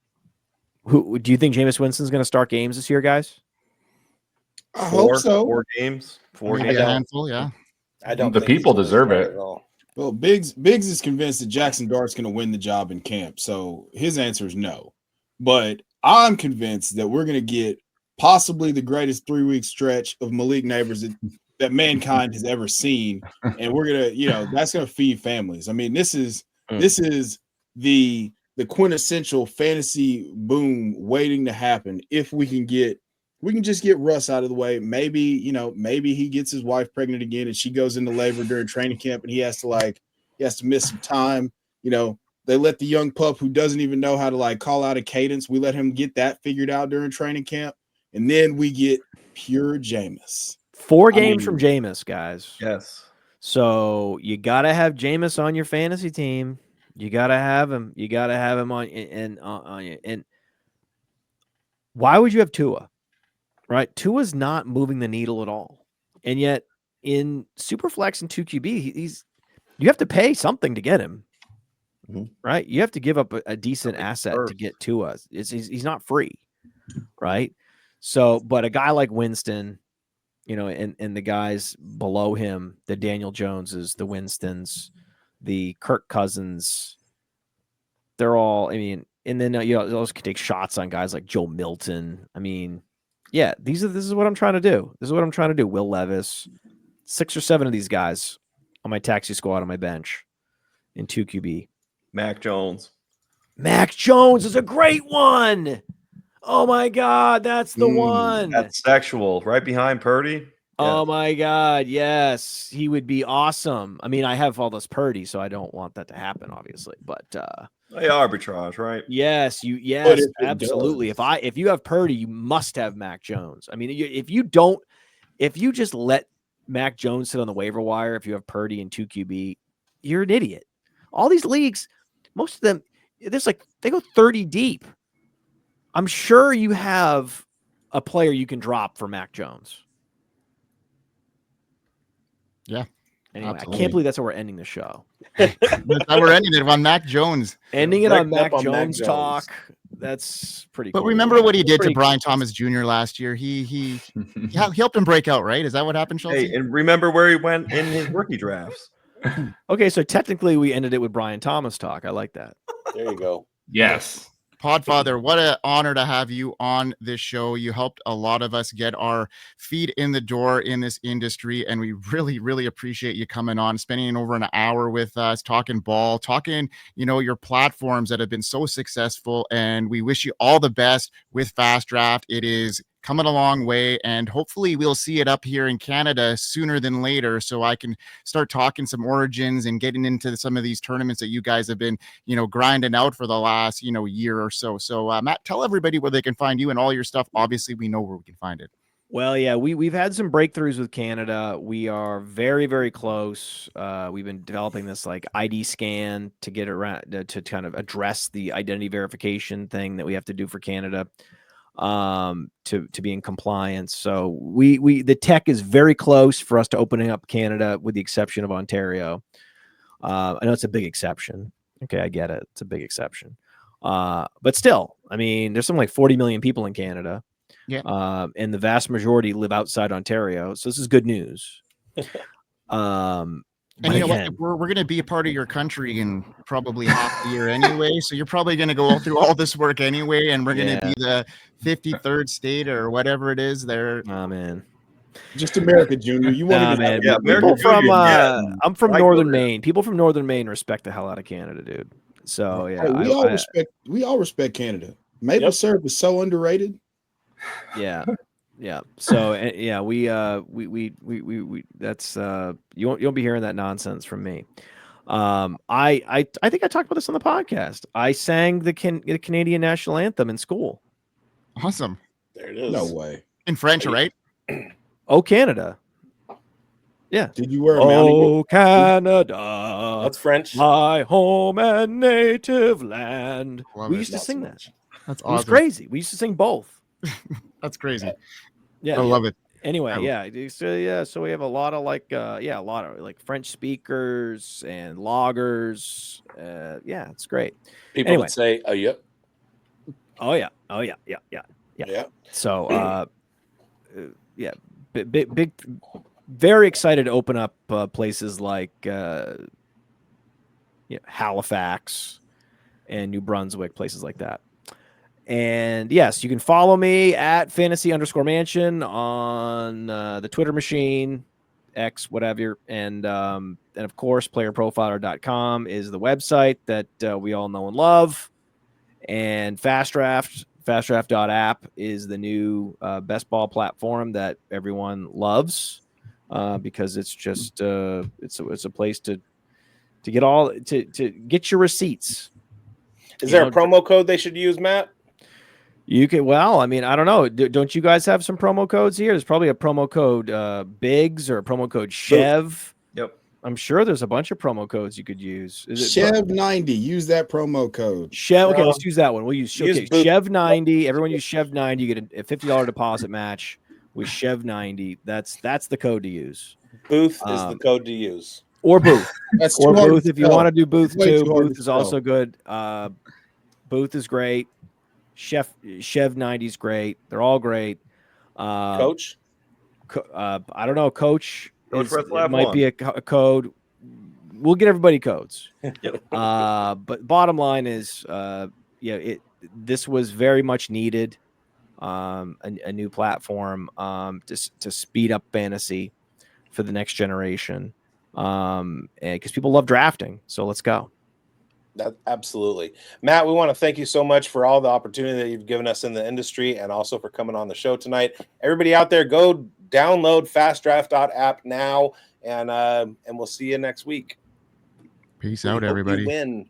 Who do you think Jameis Winston's going to start games this year, guys? I hope so. 4 games. 4 Maybe games. a handful, yeah. I don't. The think he's people gonna deserve start it. at all. Well, bigz is convinced that Jackson Dart's going to win the job in camp, so his answer is no. But I'm convinced that we're going to get possibly the greatest 3-week stretch of Malik Neighbors that mankind has ever seen, and we're gonna, that's going to feed families. I mean, this is the quintessential fantasy boom waiting to happen if we can get We can just get Russ out of the way. Maybe he gets his wife pregnant again and she goes into labor during training camp and he has to miss some time. They let the young pup who doesn't even know how to call out a cadence. We let him get that figured out during training camp. And then we get pure Jameis. 4 games from Jameis, guys. Yes. So you got to have Jameis on your fantasy team. You got to have him. You got to have him on. And why would you have Tua? Right? Tua's not moving the needle at all. And yet in Superflex and 2QB, you have to pay something to get him. Mhm. Right? You have to give up a decent asset to get Tua. He's not free. Right? So, but a guy like Winston, and the guys below him, the Daniel Joneses, the Winstons, the Kirk Cousins, they're all, and then you also can take shots on guys like Joe Milton. Yeah, this is what I'm trying to do. This is what I'm trying to do. Will Levis, 6 or 7 of these guys on my taxi squad on my bench in 2QB. Mac Jones. Mac Jones is a great one. Oh my God, that's the one. That's sexual, right behind Purdy. Oh my God, yes, he would be awesome. I have all this Purdy, so I don't want that to happen, obviously. But They arbitrage, right? yes, absolutely. If you have Purdy, you must have Mac Jones. If you just let Mac Jones sit on the waiver wire, if you have Purdy and 2QB, you're an idiot. All these leagues, most of them, they go 30 deep. I'm sure you have a player you can drop for Mac Jones. Yeah. Anyway, absolutely. I can't believe that's how we're ending the show. We're ending it on Mac Jones. Ending it on Mac Mac Jones Jones. talk. That's pretty But cool. remember what he did to Brian Thomas Jr. last year. He helped him break out, right? Is that what happened, Schultz? Hey, and remember where he went in his rookie drafts. Okay, so technically we ended it with Brian Thomas talk. I like that. There you go. Yes. Podfather, what an honor to have you on this show. You helped a lot of us get our feet in the door in this industry, and we really, really appreciate you coming on, spending over an hour with us, talking ball, talking, your platforms that have been so successful, and we wish you all the best with Fast Draft. It is coming a long way, and hopefully we'll see it up here in Canada sooner than later, so I can start talking some origins and getting into some of these tournaments that you guys have been grinding out for the last year or so. So Matt, tell everybody where they can find you and all your stuff. Obviously we know where we can find it. Well, yeah, we've had some breakthroughs with Canada. We are very, very close. We've been developing this ID scan to get around to kind of address the identity verification thing that we have to do for Canada. To be in compliance. So the tech is very close for us to opening up Canada, with the exception of Ontario. I know it's a big exception. Okay, I get it. It's a big exception. But still, there's something like 40 million people in Canada. Yeah. And the vast majority live outside Ontario. So this is good news. And you know what? We're going to be a part of your country in probably half the year anyway. So you're probably going to go through all this work anyway. And we're going to be the 53rd state or whatever it is there. Oh, man. Just America, Junior. You want to Yeah, people from I'm from Northern there. Maine. People from Northern Maine respect the hell out of Canada, dude. So yeah, Hey, we all respect Canada. Maple syrup is so underrated. Yeah. So yeah, we that's you won't be hearing that nonsense from me. I think I talked about this on the podcast. I sang the Canadian national anthem in school. Awesome. There it is. No way. In French, right? Oh, Canada. Yeah. Did you wear a Oh, Canada. That's French. My home and native land. Love We it. used to Not sing so that. much. That's It was awesome. crazy. We used to sing both. That's crazy. Yeah. I love it. Anyway, I- so we have a lot of French speakers and loggers. Yeah, it's great. People Anyway. would say, "Oh, yep, Oh yeah. yeah." So yeah, big, very excited to open up places like Halifax and New Brunswick, places like that. And yes, you can follow me at fantasy_mansion on the Twitter machine, X, whatever. And of course, playerprofiler.com is the website that we all know and love. And Fast Draft FastDraft.app is the new best ball platform that everyone loves because it's just it's a place to get your receipts. Is there a promo code they should use, Matt? You can. Well, I mean, I don't know. Don't you guys have some promo codes here? There's probably a promo code bigz or a promo code Chev. Yep. I'm sure there's a bunch of promo codes you could use. Chev 90. Use that promo code. Chev. Okay, let's use that one. We'll use Chev 90. Everyone use Chev 90. You get a $50 deposit match with Chev 90. That's the code to use. Booth is the code to use. Or Booth. That's or too hard Booth to if you spell. want to do Booth Way too. too hard Booth to is spell. also good. Booth is great. Chev 90 is great. They're all great. Coach? I don't know. Coach Retzlaff might be a code. We'll get everybody codes. Yep. But bottom line is, this was very much needed. A new platform to speed up fantasy for the next generation. And because people love drafting, so let's go. Absolutely. Matt, we want to thank you so much for all the opportunity that you've given us in the industry and also for coming on the show tonight. Everybody out there, go download FastDraft.app now, and we'll see you next week. Peace out, everybody. You win.